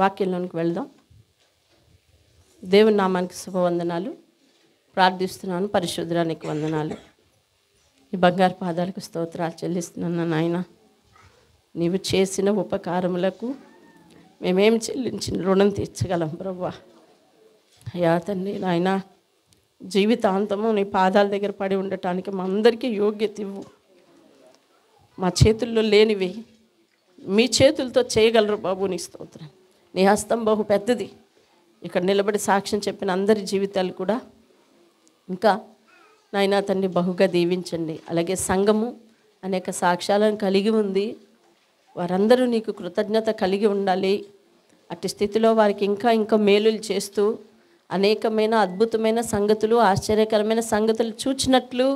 వాక్యంలోనికి వెళ్దాం. దేవుని నామానికి శుభవందనాలు. ప్రార్థిస్తున్నాను. పరిశుద్ధానికి వందనాలు. ఈ బంగారు పాదాలకు స్తోత్రాలు చెల్లిస్తున్నాను నాయన. నీవు చేసిన ఉపకారములకు మేమేం చెల్లించిన రుణం తీర్చగలం ప్రభువా. అయ్యా తండ్రి నాయన, జీవితాంతము నీ పాదాల దగ్గర పడి ఉండటానికి మా అందరికీ యోగ్యత ఇవ్వు. మా చేతుల్లో లేనివి మీ చేతులతో చేయగలరు బాబు. నీ స్తోత్రం. నీ హస్తం బహు పెద్దది. ఇక్కడ నిలబడి సాక్ష్యం చెప్పిన అందరి జీవితాలు కూడా ఇంకా నాయనా తండ్రి బహుగా దీవించండి. అలాగే సంఘము అనేక సాక్ష్యాలను కలిగి ఉంది. వారందరూ నీకు కృతజ్ఞత కలిగి ఉండాలి. అట్టి స్థితిలో వారికి ఇంకా ఇంకా మేలులు చేస్తూ అనేకమైన అద్భుతమైన సంగతులు, ఆశ్చర్యకరమైన సంగతులు చూచినట్లు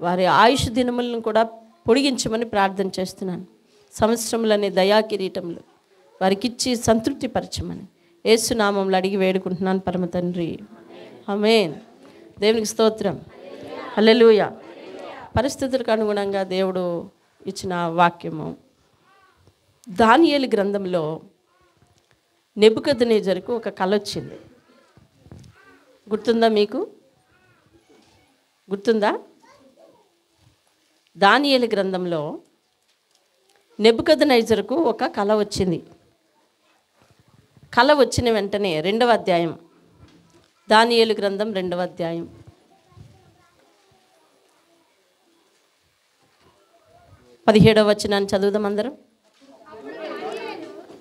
వారి ఆయుష్ దినములను కూడా పొడిగించమని ప్రార్థన చేస్తున్నాను. సంవత్సరములనే దయా కిరీటములు వారికిచ్చి సంతృప్తి పరచమని యేసు నామములో అడిగి వేడుకుంటున్నాను పరమ తండ్రి. ఆమేన్. దేవునికి స్తోత్రం. హల్లెలూయా. పరిస్థితులకు అనుగుణంగా దేవుడు ఇచ్చిన వాక్యము దానియేలు గ్రంథంలో నెబుకద్నెజరుకు ఒక కల వచ్చింది. గుర్తుందా? మీకు గుర్తుందా? దానియేలు గ్రంథంలో నెబుకద్నెజరుకు ఒక కల వచ్చింది. కల వచ్చిన వెంటనే 2వ అధ్యాయం, దానియేలు గ్రంథం 2వ అధ్యాయం 17వ వచనాన్ని చదువుదాం అందరం.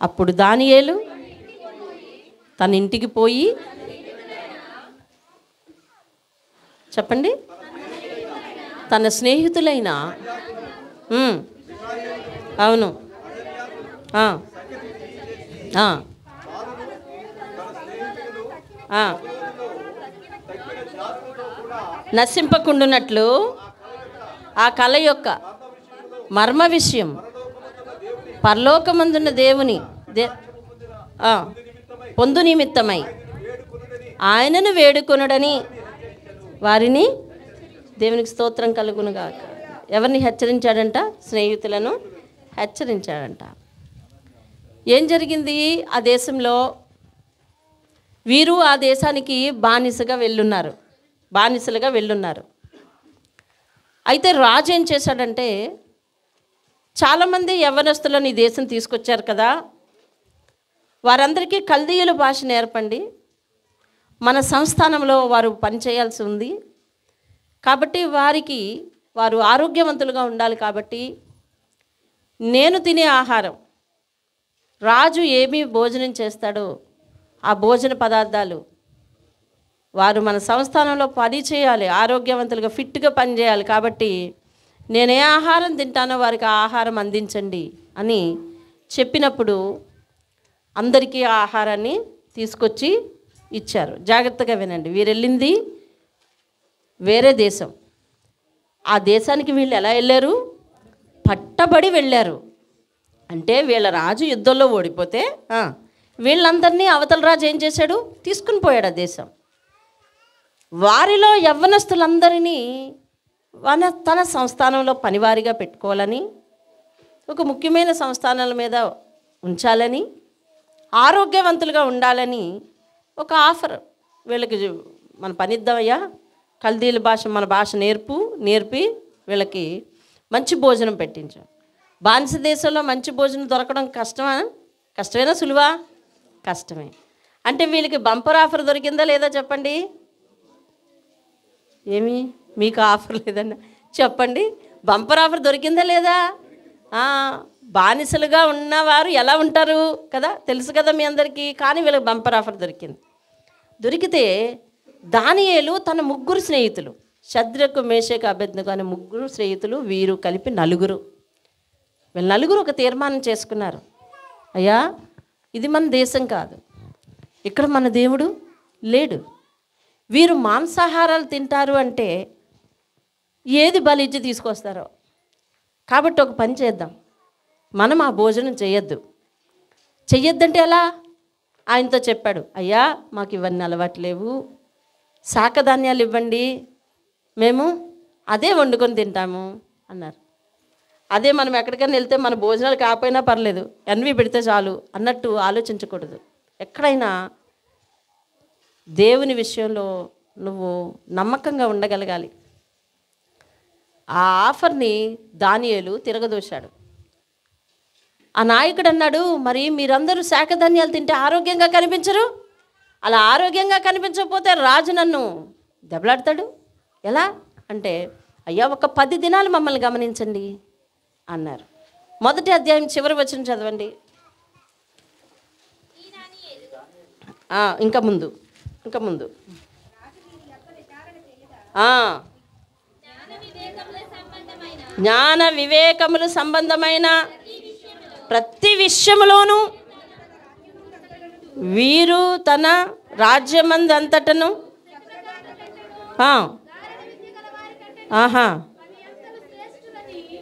అప్పుడు దానియేలు తన ఇంటికి పోయి, చెప్పండి, తన స్నేహితులైన అవును నశింపకుండునట్లు ఆ కళ యొక్క మర్మ విషయం పరలోకమందున్న దేవుని పొందు నిమిత్తమై ఆయనను వేడుకొనుడని వారిని, దేవునికి స్తోత్రం కలుగునుగా, ఎవరిని హెచ్చరించాడంట? స్నేహితులను హెచ్చరించాడంట. ఏం జరిగింది? ఆ దేశంలో వీరు ఆ దేశానికి బానిసలుగా వెళ్ళున్నారు. అయితే రాజు ఏం చేశాడంటే, చాలామంది యవ్వనస్తులను ఈ దేశం తీసుకొచ్చారు కదా, వారందరికీ కల్దీయుల భాష నేర్పండి. మన సంస్థానంలో వారు పనిచేయాల్సి ఉంది కాబట్టి వారు ఆరోగ్యవంతులుగా ఉండాలి. కాబట్టి నేను తినే ఆహారం, రాజు ఏమి భోజనం చేస్తాడో ఆ భోజన పదార్థాలు వారు మన సంస్థానంలో పని చేయాలి, ఆరోగ్యవంతులుగా ఫిట్గా పనిచేయాలి. కాబట్టి నేనే ఆహారం తింటానో వారికి ఆ ఆహారం అందించండి అని చెప్పినప్పుడు అందరికీ ఆ ఆహారాన్ని తీసుకొచ్చి ఇచ్చారు. జాగ్రత్తగా వినండి. వీరు వెళ్ళింది వేరే దేశం. ఆ దేశానికి వీళ్ళు ఎలా వెళ్ళారు? పట్టబడి వెళ్ళారు. అంటే వీళ్ళ రాజు యుద్ధంలో ఓడిపోతే వీళ్ళందరినీ అవతల రాజు ఏం చేశాడు? తీసుకుని పోయాడు ఆ దేశం. వారిలో యవ్వనస్తులందరినీ తన సంస్థానంలో పనివారిగా పెట్టుకోవాలని, ఒక ముఖ్యమైన సంస్థానాల మీద ఉంచాలని, ఆరోగ్యవంతులుగా ఉండాలని ఒక ఆఫర్. వీళ్ళకి మన పనిద్దామయ్యా, కల్దీల భాష మన భాష నేర్పి వీళ్ళకి మంచి భోజనం పెట్టించాం. బానిస దేశంలో మంచి భోజనం దొరకడం కష్టమేనా సులువా? కష్టమే. అంటే వీళ్ళకి బంపర్ ఆఫర్ దొరికిందా లేదా చెప్పండి? ఏమి మీకు ఆఫర్ లేదన్నా చెప్పండి. బంపర్ ఆఫర్ దొరికిందా లేదా? బానిసలుగా ఉన్నవారు ఎలా ఉంటారు కదా, తెలుసు కదా మీ అందరికీ. కానీ వీళ్ళకి బంపర్ ఆఫర్ దొరికితే దానియేలు తన 3 స్నేహితులు, షద్రకు, మేషకు, అబేద్నెగో అనే 3 స్నేహితులు, వీరు కలిపి 4, వీళ్ళు 4 ఒక తీర్మానం చేసుకున్నారు. అయ్యా, ఇది మన దేశం కాదు, ఇక్కడ మన దేవుడు లేడు. వీరు మాంసాహారాలు తింటారు అంటే ఏది బలిచ్చి తీసుకొస్తారో. కాబట్టి ఒక పని చేద్దాం, మనం ఆ భోజనం చెయ్యొద్దంటే ఎలా? ఆయనతో చెప్పాడు, అయ్యా మాకు ఇవన్నీ అలవాట్లేవు, శాకధాన్యాలు ఇవ్వండి, మేము అదే వండుకొని తింటాము అన్నారు. మనం ఎక్కడికైనా వెళ్తే మన భోజనాలు కాకపోయినా పర్లేదు, ఎన్వి పెడితే చాలు అన్నట్టు ఆలోచించకూడదు. ఎక్కడైనా దేవుని విషయంలో నువ్వు నమ్మకంగా ఉండగలగాలి. ఆ ఆఫర్ని దానియేలు తిరగదోశాడు. ఆ నాయకుడు అన్నాడు, మరి మీరందరూ శాఖధాన్యాలు తింటే ఆరోగ్యంగా కనిపించరు, అలా ఆరోగ్యంగా కనిపించకపోతే రాజు నన్ను దెబ్బలాడతాడు ఎలా అంటే, అయ్యా ఒక 10 దినాలు మమ్మల్ని గమనించండి అన్నారు. 1వ అధ్యాయం చివరి వచనం చదవండి. ఇంకా ముందు జ్ఞాన వివేకములు సంబంధమైన ప్రతి విషయములోనూ వీరు తన రాజ్యమందంతటను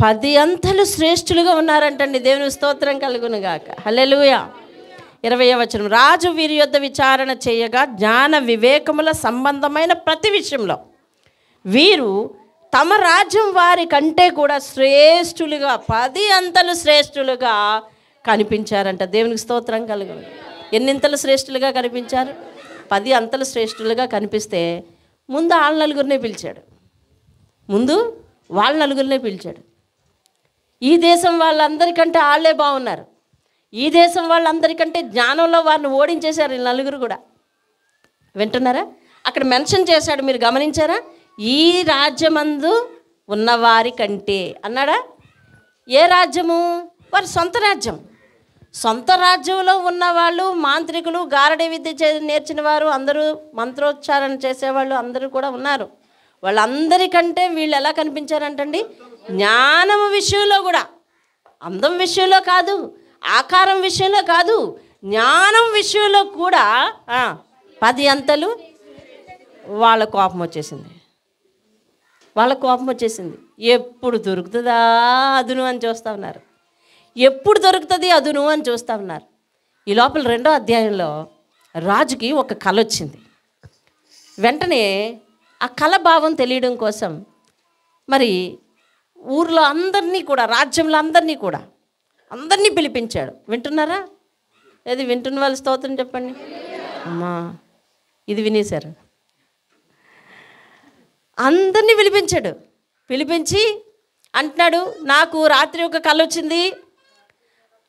10 అంతలు శ్రేష్ఠులుగా ఉన్నారంటండి. దేవుని స్తోత్రం కలుగును గాక. హల్లెలూయా. 20వ వచనం, రాజు వీరి యొద్ద విచారణ చేయగా జ్ఞాన వివేకముల సంబంధమైన ప్రతి విషయంలో వీరు తమ రాజ్యం వారి కంటే కూడా శ్రేష్ఠులుగా 10 అంతలు శ్రేష్ఠులుగా కనిపించారంట. దేవునికి స్తోత్రం కలుగును. ఎన్నింతలు శ్రేష్ఠులుగా కనిపించారు? 10 అంతలు శ్రేష్ఠులుగా కనిపిస్తే ముందు వాళ్ళ నలుగురినే పిలిచాడు. ఈ దేశం వాళ్ళందరికంటే వాళ్ళే బాగున్నారు. ఈ దేశం వాళ్ళందరికంటే జ్ఞానంలో వారిని ఓడించేశారు ఈ నలుగురు కూడా. వింటున్నారా? అక్కడ మెన్షన్ చేశాడు, మీరు గమనించారా? ఈ రాజ్యమందు ఉన్నవారి కంటే అన్నాడా? ఏ రాజ్యము? వారి సొంత రాజ్యంలో ఉన్నవాళ్ళు, మాంత్రికులు, గారడీ విద్య నేర్చిన వారు, అందరూ మంత్రోచ్చారణ చేసేవాళ్ళు అందరూ కూడా ఉన్నారు. వాళ్ళందరికంటే వీళ్ళు ఎలా కనిపించారంటండి? జ్ఞానం విషయంలో కూడా, అందం విషయంలో కాదు, ఆకారం విషయంలో కాదు, జ్ఞానం విషయంలో కూడా 10 అంతలు. వాళ్ళ కోపం వచ్చేసింది. ఎప్పుడు దొరుకుతుందా అదును అని చూస్తూ ఉన్నారు. ఎప్పుడు దొరుకుతుంది అదును అని చూస్తూ ఉన్నారు. ఈ లోపల 2వ అధ్యాయంలో రాజుకి ఒక కల వచ్చింది. వెంటనే ఆ కల భావం తెలియడం కోసం మరి ఊర్లో అందరినీ కూడా, రాజ్యంలో అందరినీ పిలిపించాడు. వింటున్నారా? ఏది వింటున్న వాళ్ళు స్తోత్రం చెప్పండి. అమ్మా, ఇది వినేశారు. అందరినీ పిలిపించి అంటున్నాడు, నాకు రాత్రి ఒక కల వచ్చింది,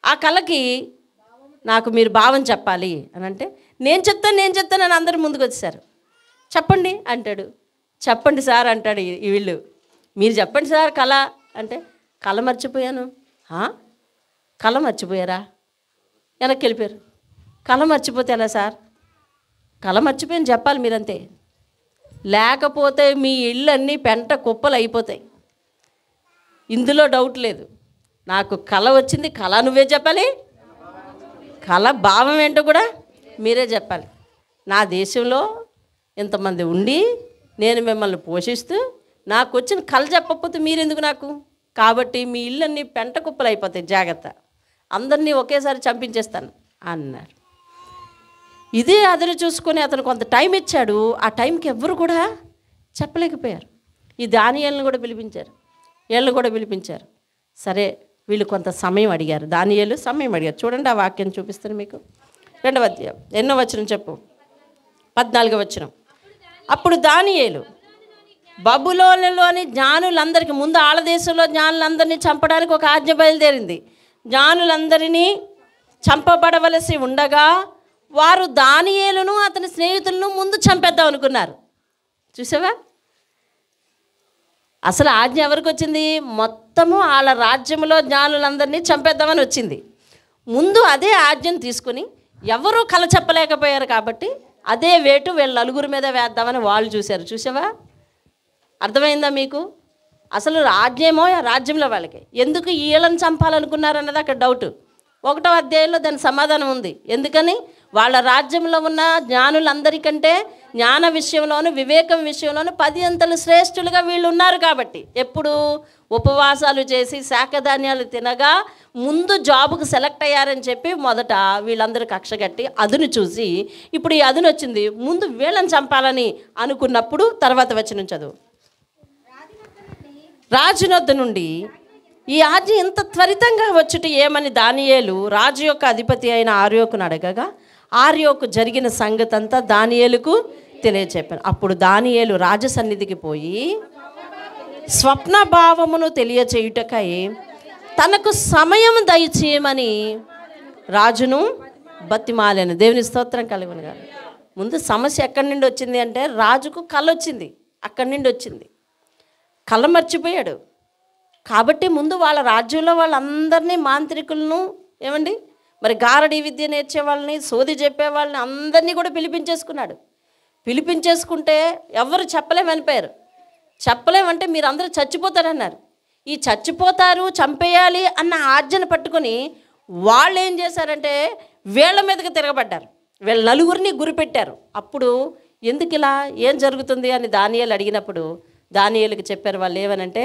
ఆ కళకి నాకు మీరు భావం చెప్పాలి అని అంటే, నేను చెప్తాను అని అందరు ముందుకు వచ్చేసారు. చెప్పండి అంటాడు. చెప్పండి సార్ అంటాడు వీళ్ళు. మీరు చెప్పండి సార్ కళ అంటే, కళ మర్చిపోయాను. కళ మర్చిపోయారా? వెనక్కి వెళ్ళిపోయారు. కళ మర్చిపోతే ఎలా సార్? కళ మర్చిపోయాను చెప్పాలి మీరంతే, లేకపోతే మీ ఇళ్ళు అన్నీ పెంట కుప్పలు అయిపోతాయి. ఇందులో డౌట్ లేదు. నాకు కళ వచ్చింది, కళ నువ్వే చెప్పాలి, కళ భావం ఏంటో కూడా మీరే చెప్పాలి. నా దేశంలో ఇంతమంది ఉండి నేను మిమ్మల్ని పోషిస్తూ నాకు వచ్చిన కళ చెప్పకపోతే మీరెందుకు నాకు? కాబట్టి మీ ఇళ్ళన్నీ పెంట కుప్పలు అయిపోతాయి, జాగ్రత్త, అందరినీ ఒకేసారి చంపించేస్తాను అన్నారు. ఇదే అదును చూసుకొని అతను కొంత టైం ఇచ్చాడు. ఆ టైంకి ఎవ్వరు కూడా చెప్పలేకపోయారు. ఈ దానియేలును కూడా పిలిపించారు. సరే, వీళ్ళు కొంత సమయం అడిగారు. దానియేలు సమయం అడిగారు. చూడండి, ఆ వాక్యం చూపిస్తాను మీకు. 2వ అధ్యాయం ఎన్నో వచనం చెప్పు? 14వ వచనం. అప్పుడు దానియేలు బబులోనులోని జ్ఞానులందరికీ, ముందు ఆళ్ళ దేశంలో జ్ఞానులందరినీ చంపడానికి ఒక ఆజ్ఞ బయలుదేరింది. జ్ఞానులందరినీ చంపబడవలసి ఉండగా వారు దానియేలును అతని స్నేహితులను ముందు చంపేద్దాం అనుకున్నారు. చూసావా? అసలు ఆజ్ఞ ఎవరికి వచ్చింది? మొత్తము వాళ్ళ రాజ్యంలో జ్ఞానులందరినీ చంపేద్దామని వచ్చింది. ముందు అదే ఆజ్ఞను తీసుకుని ఎవరూ కల చెప్పలేకపోయారు కాబట్టి అదే వేటు వీళ్ళ నలుగురి మీద వేద్దామని వాళ్ళు చూశారు. చూసావా? అర్థమైందా మీకు? అసలు రాజ్యమో రాజ్యంలో వాళ్ళకి ఎందుకు వీళ్ళని చంపాలనుకున్నారన్నది అక్కడ డౌట్. 1వ అధ్యాయంలో దాని సమాధానం ఉంది. ఎందుకని? వాళ్ళ రాజ్యంలో ఉన్న జ్ఞానులందరికంటే జ్ఞాన విషయంలోను వివేకం విషయంలోను 10 అంతలు శ్రేష్ఠులుగా వీళ్ళు ఉన్నారు కాబట్టి. ఎప్పుడు ఉపవాసాలు చేసి శాఖధాన్యాలు తినగా ముందు జాబుకు సెలెక్ట్ అయ్యారని చెప్పి మొదట వీళ్ళందరూ కక్షగట్టి అదును చూసి, ఇప్పుడు ఈ అదును వచ్చింది, ముందు వీళ్ళని చంపాలని అనుకున్నప్పుడు తర్వాత వచనం చదువు. రాజునొద్ద నుండి ఈ ఆజ్ఞ ఇంత త్వరితంగా వచ్చుట ఏమని దానియేలు రాజు యొక్క అధిపతి అయిన ఆర్యోకును అడగగా, ఆర్యోకు జరిగిన సంగతి అంతా దానియేలుకు తెలియచెప్పాను. అప్పుడు దానియేలు రాజసన్నిధికి పోయి స్వప్న భావమును తెలియచేయుటకై తనకు సమయం దయచేయమని రాజును బతిమాలెను. దేవుని స్తోత్రం కలుగును గాక. ముందు సమస్య ఎక్కడి నుండి వచ్చింది అంటే రాజుకు కళ వచ్చింది, అక్కడి నుండి వచ్చింది. కళ మర్చిపోయాడు కాబట్టి ముందు వాళ్ళ రాజ్యంలో వాళ్ళందరినీ మాంత్రికులను ఏమండి మరి గారడీ విద్య నేర్చే వాళ్ళని, సోది చెప్పే వాళ్ళని అందరినీ కూడా పిలిపించేసుకున్నాడు. పిలిపించేసుకుంటే ఎవరు చెప్పలేమనిపోయారు. చెప్పలేమంటే మీరు అందరూ చచ్చిపోతారన్నారు. ఈ చచ్చిపోతారు చంపేయాలి అన్న ఆజ్ఞను పట్టుకొని వాళ్ళు ఏం చేశారంటే వీళ్ళ మీదకి తిరగబడ్డారు. వీళ్ళ నలుగురిని గురిపెట్టారు. అప్పుడు ఎందుకు ఇలా ఏం జరుగుతుంది అని దానియేలు అడిగినప్పుడు దానియేలుకి చెప్పారు. వాళ్ళు ఏమనంటే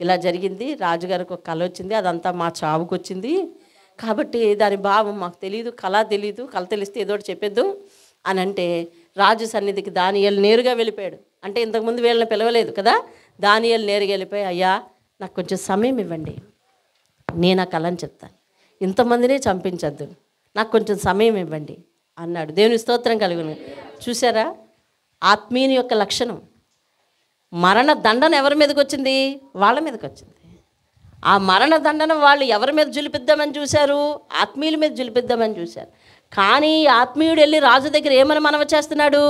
ఇలా జరిగింది, రాజుగారికి ఒక కళ వచ్చింది, అదంతా మా చావుకు వచ్చింది కాబట్టి దాని భావం మాకు తెలియదు, కళ తెలియదు, కళ తెలిస్తే ఏదో ఒకటి చెప్పేద్దు అని అంటే రాజు సన్నిధికి దానియేలు నేరుగా వెళ్ళిపోయాడు. అంటే ఇంతకుముందు వీళ్ళని పిలవలేదు కదా. దానియేలు నేరుగా వెళ్ళిపోయి, అయ్యా నాకు కొంచెం సమయం ఇవ్వండి, నేను ఆ కళని చెప్తాను, ఇంతమందిని చంపించద్దు, నాకు కొంచెం సమయం ఇవ్వండి అన్నాడు. దేవుని స్తోత్రం కలుగును. చూసారా ఆత్మీయుని యొక్క లక్షణం. మరణ దండన ఎవరి మీదకి వచ్చింది? వాళ్ళ మీదకి వచ్చింది. ఆ మరణ దండన వాళ్ళు ఎవరి మీద జులిపిద్దామని చూశారు? ఆత్మీయుల మీద జులిపిద్దామని చూశారు. కానీ ఆత్మీయుడు వెళ్ళి రాజు దగ్గర ఏమని మనవి చేస్తున్నాడు?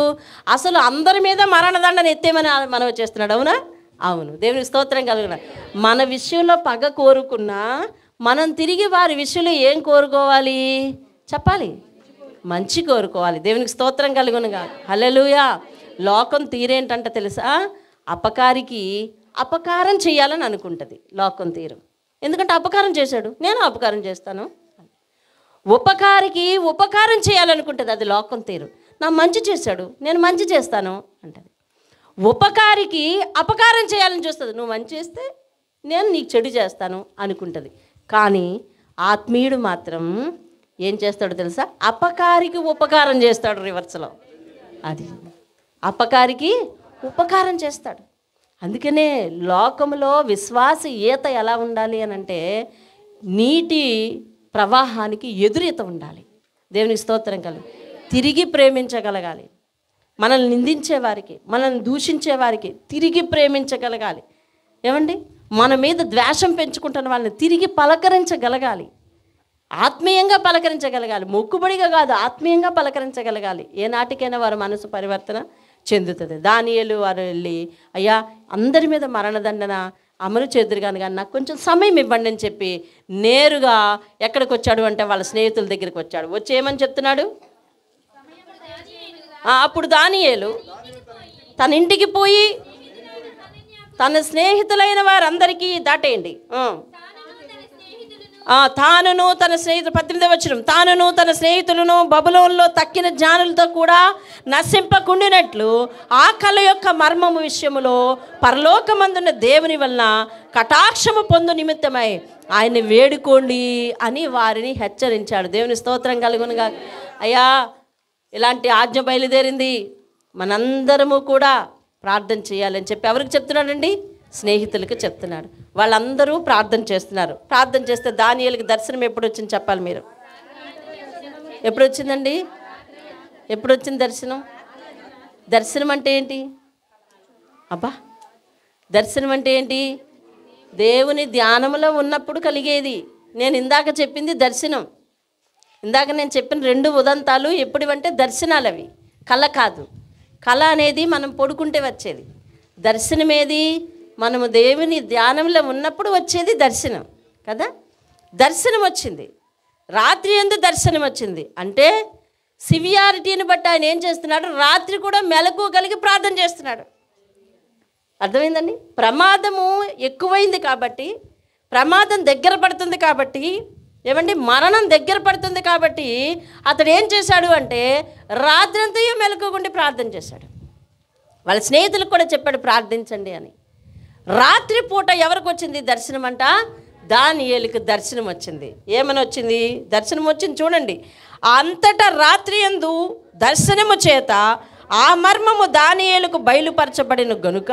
అసలు అందరి మీద మరణదండన ఎత్తేమని మనవి చేస్తున్నాడు. అవునా? అవును. దేవుని స్తోత్రం కలుగున. మన విషయంలో పగ కోరుకున్నా మనం తిరిగి వారి విషయంలో ఏం కోరుకోవాలి చెప్పాలి? మంచి కోరుకోవాలి. దేవునికి స్తోత్రం కలుగునుగా. హల్లెలూయా. లోకం తీరేంటంట తెలుసా? అపకారికి అపకారం చేయాలని అనుకుంటుంది లోకం తీరు. ఎందుకంటే అపకారం చేశాడు, నేను అపకారం చేస్తాను. ఉపకారికి ఉపకారం చేయాలనుకుంటుంది, అది లోకం తీరు. నా మంచి చేశాడు, నేను మంచి చేస్తాను అంటది. ఉపకారికి అపకారం చేయాలని చూస్తుంది, నువ్వు మంచి చేస్తే నేను నీకు చెడు చేస్తాను అనుకుంటుంది. కానీ ఆత్మీయుడు మాత్రం ఏం చేస్తాడో తెలుసా? అపకారికి ఉపకారం చేస్తాడు. రివర్స్లో అది అపకారికి ఉపకారం చేస్తాడు. అందుకనే లోకంలో విశ్వాస ఈత ఎలా ఉండాలి అని అంటే నీటి ప్రవాహానికి ఎదురీత ఉండాలి. దేవునికి స్తోత్రం కలుగు. తిరిగి ప్రేమించగలగాలి. మనల్ని నిందించే వారికి, మనల్ని దూషించే వారికి తిరిగి ప్రేమించగలగాలి. ఏమండి మన మీద ద్వేషం పెంచుకుంటున్న వాళ్ళని తిరిగి పలకరించగలగాలి. ఆత్మీయంగా పలకరించగలగాలి, మొక్కుబడిగా కాదు, ఆత్మీయంగా పలకరించగలగాలి. ఏనాటికైనా వారి మనసు పరివర్తన చెందుతుంది. దానియేలు వారు వెళ్ళి, అయ్యా అందరి మీద మరణదండన అమలు చేదురు కానీ నాకు కొంచెం సమయం ఇవ్వండి అని చెప్పి నేరుగా ఎక్కడికి వచ్చాడు అంటే వాళ్ళ స్నేహితుల దగ్గరికి వచ్చాడు. వచ్చి ఏమని చెప్తున్నాడు? అప్పుడు దానియేలు తన ఇంటికి పోయి తన స్నేహితులైన వారందరికీ దాటేయండి. తానును తన స్నేహితులు 18వ వచనం, తానును తన స్నేహితులను బబులోనులో తక్కిన జ్ఞానులతో కూడా నశింపకుండినట్లు ఆ కళ యొక్క మర్మము విషయములో పరలోకమందున్న దేవుని వలన కటాక్షము పొందు నిమిత్తమై ఆయన్ని వేడుకోండి అని వారిని హెచ్చరించాడు. దేవుని స్తోత్రం కలుగునుగా. అయ్యా ఇలాంటి ఆజ్ఞ బయలుదేరింది, మనందరము కూడా ప్రార్థన చేయాలని చెప్పి ఎవరికి చెప్తున్నాడండి? స్నేహితులకు చెప్తున్నాడు. వాళ్ళందరూ ప్రార్థన చేస్తున్నారు. ప్రార్థన చేస్తే దానియేలుకి దర్శనం ఎప్పుడు వచ్చింది చెప్పాలి మీరు? ఎప్పుడు వచ్చిందండి? ఎప్పుడు వచ్చింది దర్శనం? దర్శనం అంటే ఏంటి? అబ్బా దర్శనం అంటే ఏంటి? దేవుని ధ్యానంలో ఉన్నప్పుడు కలిగేది. నేను ఇందాక చెప్పింది దర్శనం. ఇందాక నేను చెప్పిన 2 ఉదంతాలు ఎప్పుడంటే దర్శనాలు. అవి కళ కాదు. కళ అనేది మనం పడుకుంటే వచ్చేది. దర్శనం ఏది? మనము దేవుని ధ్యానంలో ఉన్నప్పుడు వచ్చేది దర్శనం కదా. దర్శనం వచ్చింది, రాత్రి యందు దర్శనం వచ్చింది. అంటే సివియారిటీని బట్టి ఆయన ఏం చేస్తున్నాడు? రాత్రి కూడా మెలకు కలిగి ప్రార్థన చేస్తున్నాడు. అర్థమైందండి? ప్రమాదము ఎక్కువైంది కాబట్టి, ప్రమాదం దగ్గర పడుతుంది కాబట్టి, ఏమండి మరణం దగ్గర పడుతుంది కాబట్టి అతడు ఏం చేశాడు అంటే రాత్రంతా మెలకుగుండి ప్రార్థన చేశాడు. వాళ్ళ స్నేహితులకు కూడా చెప్పాడు ప్రార్థించండి అని. రాత్రి పూట ఎవరికి వచ్చింది దర్శనం అంట? దానియేలుకి దర్శనం వచ్చింది. ఏమని వచ్చింది? దర్శనం వచ్చింది చూడండి. అంతటా రాత్రి యందు దర్శనము చేత ఆ మర్మము దానియేలుకు బయలుపరచబడిన గనుక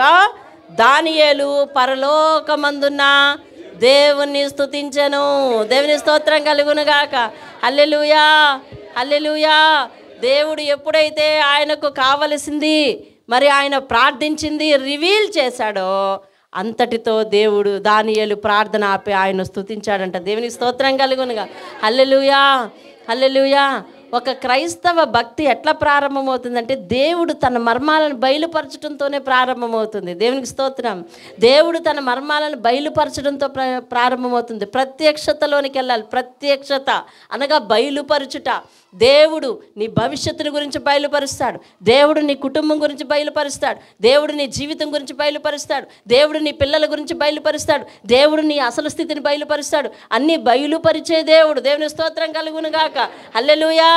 దానియేలు పరలోకమందున్న దేవుణ్ణి స్తుతించెను. దేవుని స్తోత్రం కలుగునుగాక. హల్లెలూయా, హల్లెలూయా. దేవుడు ఎప్పుడైతే ఆయనకు కావలసింది మరి ఆయన ప్రార్థించింది రివీల్ చేశాడో అంతటితో దేవుడు దానియేలు ప్రార్థన ఆపి ఆయన స్తుతించాడంట. దేవునికి స్తోత్రం కలుగునుగా. హల్లెలూయా, హల్లెలూయా. ఒక క్రైస్తవ భక్తి ఎట్లా ప్రారంభమవుతుందంటే దేవుడు తన మర్మాలను బయలుపరచడంతోనే ప్రారంభమవుతుంది. దేవునికి స్తోత్రం. దేవుడు తన మర్మాలను బయలుపరచడంతో ప్రారంభమవుతుంది. ప్రత్యక్షతలోనికి వెళ్ళాలి. ప్రత్యక్షత అనగా బయలుపరచుట. దేవుడు నీ భవిష్యత్తుని గురించి బయలుపరుస్తాడు. దేవుడు నీ కుటుంబం గురించి బయలుపరుస్తాడు. దేవుడు నీ జీవితం గురించి బయలుపరుస్తాడు. దేవుడు నీ పిల్లల గురించి బయలుపరుస్తాడు. దేవుడు నీ అసలు స్థితిని బయలుపరుస్తాడు. అన్నీ బయలుపరిచే దేవుడు. దేవుని స్తోత్రం కలుగును గాక. హల్లెలూయా.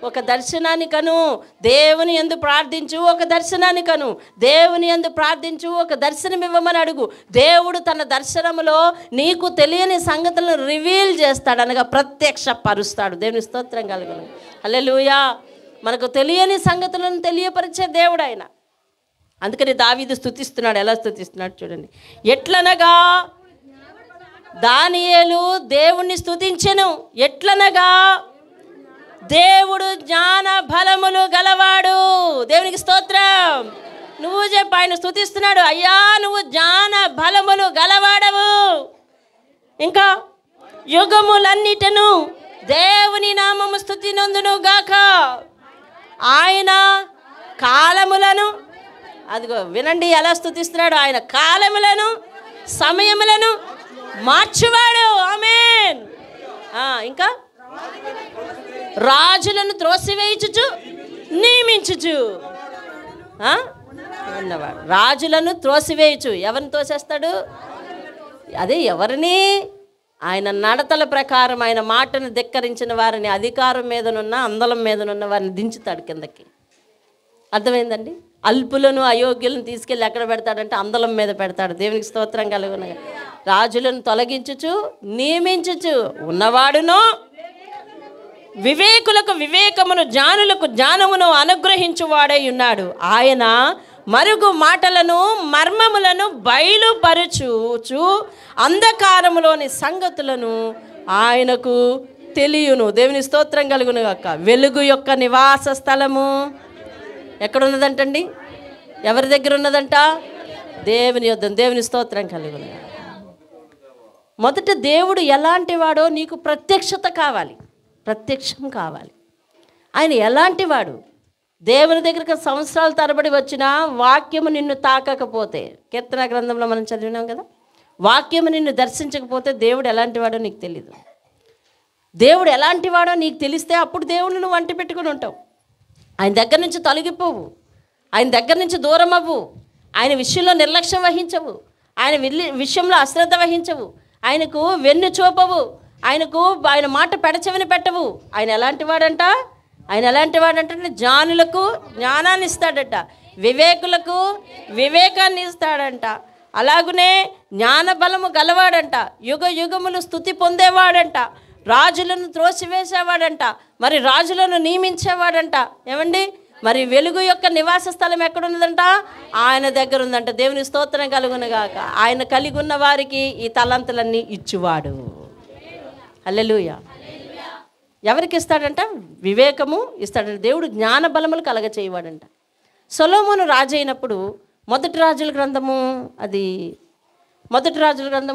ఒక దర్శనాన్ని కను, దేవుని యందు ప్రార్థించు. ఒక దర్శనాన్ని కను, దేవుని యందు ప్రార్థించు. ఒక దర్శనం ఇవ్వమని అడుగు. దేవుడు తన దర్శనములో నీకు తెలియని సంగతులను రివీల్ చేస్తాడు, అనగా ప్రత్యక్ష పరుస్తాడు. దేవుని స్తోత్రం కలుగును. హల్లెలూయా. మనకు తెలియని సంగతులను తెలియపరిచే దేవుడు ఆయన. అందుకని దావీదు స్తుతిస్తున్నాడు. ఎలా స్తుతిస్తున్నాడు చూడండి. ఎట్లనగా దానియేలు దేవుణ్ణి స్తుతించెను. ఎట్లనగా దేవుడు జ్ఞాన బలములు గలవాడు. దేవునికి స్తోత్రం. నువ్వు చెప్పు, ఆయన స్తుతిస్తున్నాడు. అయ్యా నువ్వు జ్ఞాన బలములు గలవాడవు. ఇంకా యుగములన్నిటను దేవుని నామము స్తుతి నందును గాక. ఆయన కాలములను, అదిగో వినండి ఎలా స్తుతిస్తున్నాడు. ఆయన కాలములను సమయములను మార్చువాడు. ఆమేన్. ఇంకా రాజులను త్రోసివేయుచు నియమించుచు ఉన్నవాడు. రాజులను త్రోసివేయచ్చు. ఎవరిని తోసేస్తాడు? అదే ఎవరిని? ఆయన నడతల ప్రకారం ఆయన మాటను ధిక్కరించిన వారిని, అధికారం మీదనున్న అందలం మీదనున్న వారిని దించుతాడు కిందకి. అర్థమైందండి? అల్పులను అయోగ్యులను తీసుకెళ్ళి ఎక్కడ పెడతాడంటే అందలం మీద పెడతాడు. దేవునికి స్తోత్రం కలుగునగా. రాజులను తొలగించుచు నియమించుచు ఉన్నవాడును, వివేకులకు వివేకమును జ్ఞానులకు జ్ఞానమును అనుగ్రహించువాడై ఉన్నాడు. ఆయన మరుగు మాటలను మర్మములను బయలుపరచుచు అంధకారములోని సంగతులను ఆయనకు తెలియను. దేవుని స్తోత్రం కలుగును గాక. వెలుగు యొక్క నివాస స్థలము ఎక్కడున్నదంటండి? ఎవరి దగ్గర ఉన్నదంట? దేవుని యొద్ద. దేవుని స్తోత్రం కలుగును. మొదట దేవుడు ఎలాంటి వాడో నీకు ప్రత్యక్షత కావాలి, ప్రత్యక్షం కావాలి. ఆయన ఎలాంటి వాడు? దేవుని దగ్గరికి సంవత్సరాల తరబడి వచ్చిన వాక్యము నిన్ను తాకకపోతే, కీర్తన గ్రంథంలో మనం చదివినాం కదా, వాక్యము నిన్ను దర్శించకపోతే దేవుడు ఎలాంటి వాడో నీకు తెలీదు. దేవుడు ఎలాంటి వాడో నీకు తెలిస్తే అప్పుడు దేవుడిని నువ్వు వంటి పెట్టుకుని ఉంటావు. ఆయన దగ్గర నుంచి తొలగిపోవు, ఆయన దగ్గర నుంచి దూరం అవ్వు, ఆయన విషయంలో నిర్లక్ష్యం వహించవు, ఆయన విషయంలో అశ్రద్ధ వహించవు, ఆయనకు వెన్ను చూపవు, ఆయన మాట పెడచెవిని పెట్టవు. ఆయన ఎలాంటి వాడంట? ఆయన ఎలాంటి వాడంటే జ్ఞానులకు జ్ఞానాన్ని ఇస్తాడట, వివేకులకు వివేకాన్ని ఇస్తాడంట, అలాగునే జ్ఞాన బలము గలవాడంట, యుగ యుగములు స్తుతి పొందేవాడంట, రాజులను త్రోసివేసేవాడంట, మరి రాజులను నియమించేవాడంట. ఏమండి? మరి వెలుగు యొక్క నివాస స్థలం ఎక్కడున్నదంట? ఆయన దగ్గర ఉందంట. దేవుని స్తోత్రం కలుగునుగాక. ఆయన కలిగి ఉన్న వారికి ఈ తలంతులన్నీ ఇచ్చువాడు. హల్లెలూయా. ఎవరికి ఇస్తాడంట? వివేకము ఇస్తాడంట. దేవుడు జ్ఞాన బలములు కలగ చేయవాడంట. సొలొమోను రాజు అయినప్పుడు మొదటి రాజుల గ్రంథము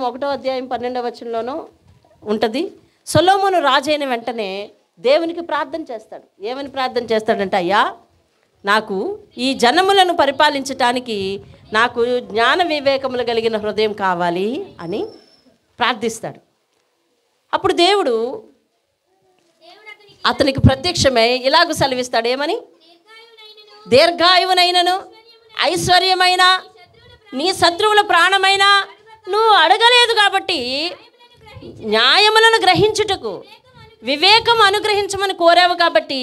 1వ అధ్యాయం 12వ వచనంలోనూ ఉంటుంది. సొలొమోను రాజు అయిన వెంటనే దేవునికి ప్రార్థన చేస్తాడు. ఏమని ప్రార్థన చేస్తాడంటే, అయ్యా నాకు ఈ జనములను పరిపాలించటానికి నాకు జ్ఞాన వివేకములు కలిగిన హృదయం కావాలి అని ప్రార్థిస్తాడు. అప్పుడు దేవుడు అతనికి ప్రత్యక్షమై ఇలాగ సెలవిస్తాడు. ఏమని? దీర్ఘాయువునైనను ఐశ్వర్యమైన నీ శత్రువుల ప్రాణమైన నువ్వు అడగలేదు కాబట్టి న్యాయములను గ్రహించుటకు వివేకం అనుగ్రహించమని కోరావు కాబట్టి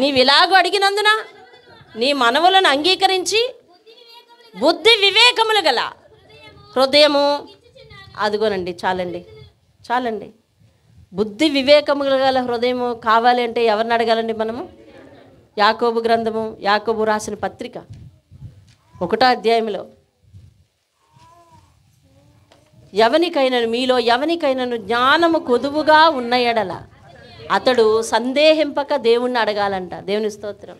నీవు ఇలాగ అడిగినందున నీ మనవులను అంగీకరించి బుద్ధి వివేకములు గల హృదయము, అదిగోనండి, చాలండి, బుద్ధి వివేకములు గల హృదయము కావాలి అంటే ఎవరిని అడగాలండి మనము? యాకోబు గ్రంథము, యాకోబు రాసిన పత్రిక 1వ అధ్యాయంలో, మీలో ఎవనికైనాను జ్ఞానము కొదువుగా ఉన్న ఎడల అతడు సందేహింపక దేవుణ్ణి అడగాలంట. దేవుని స్తోత్రం.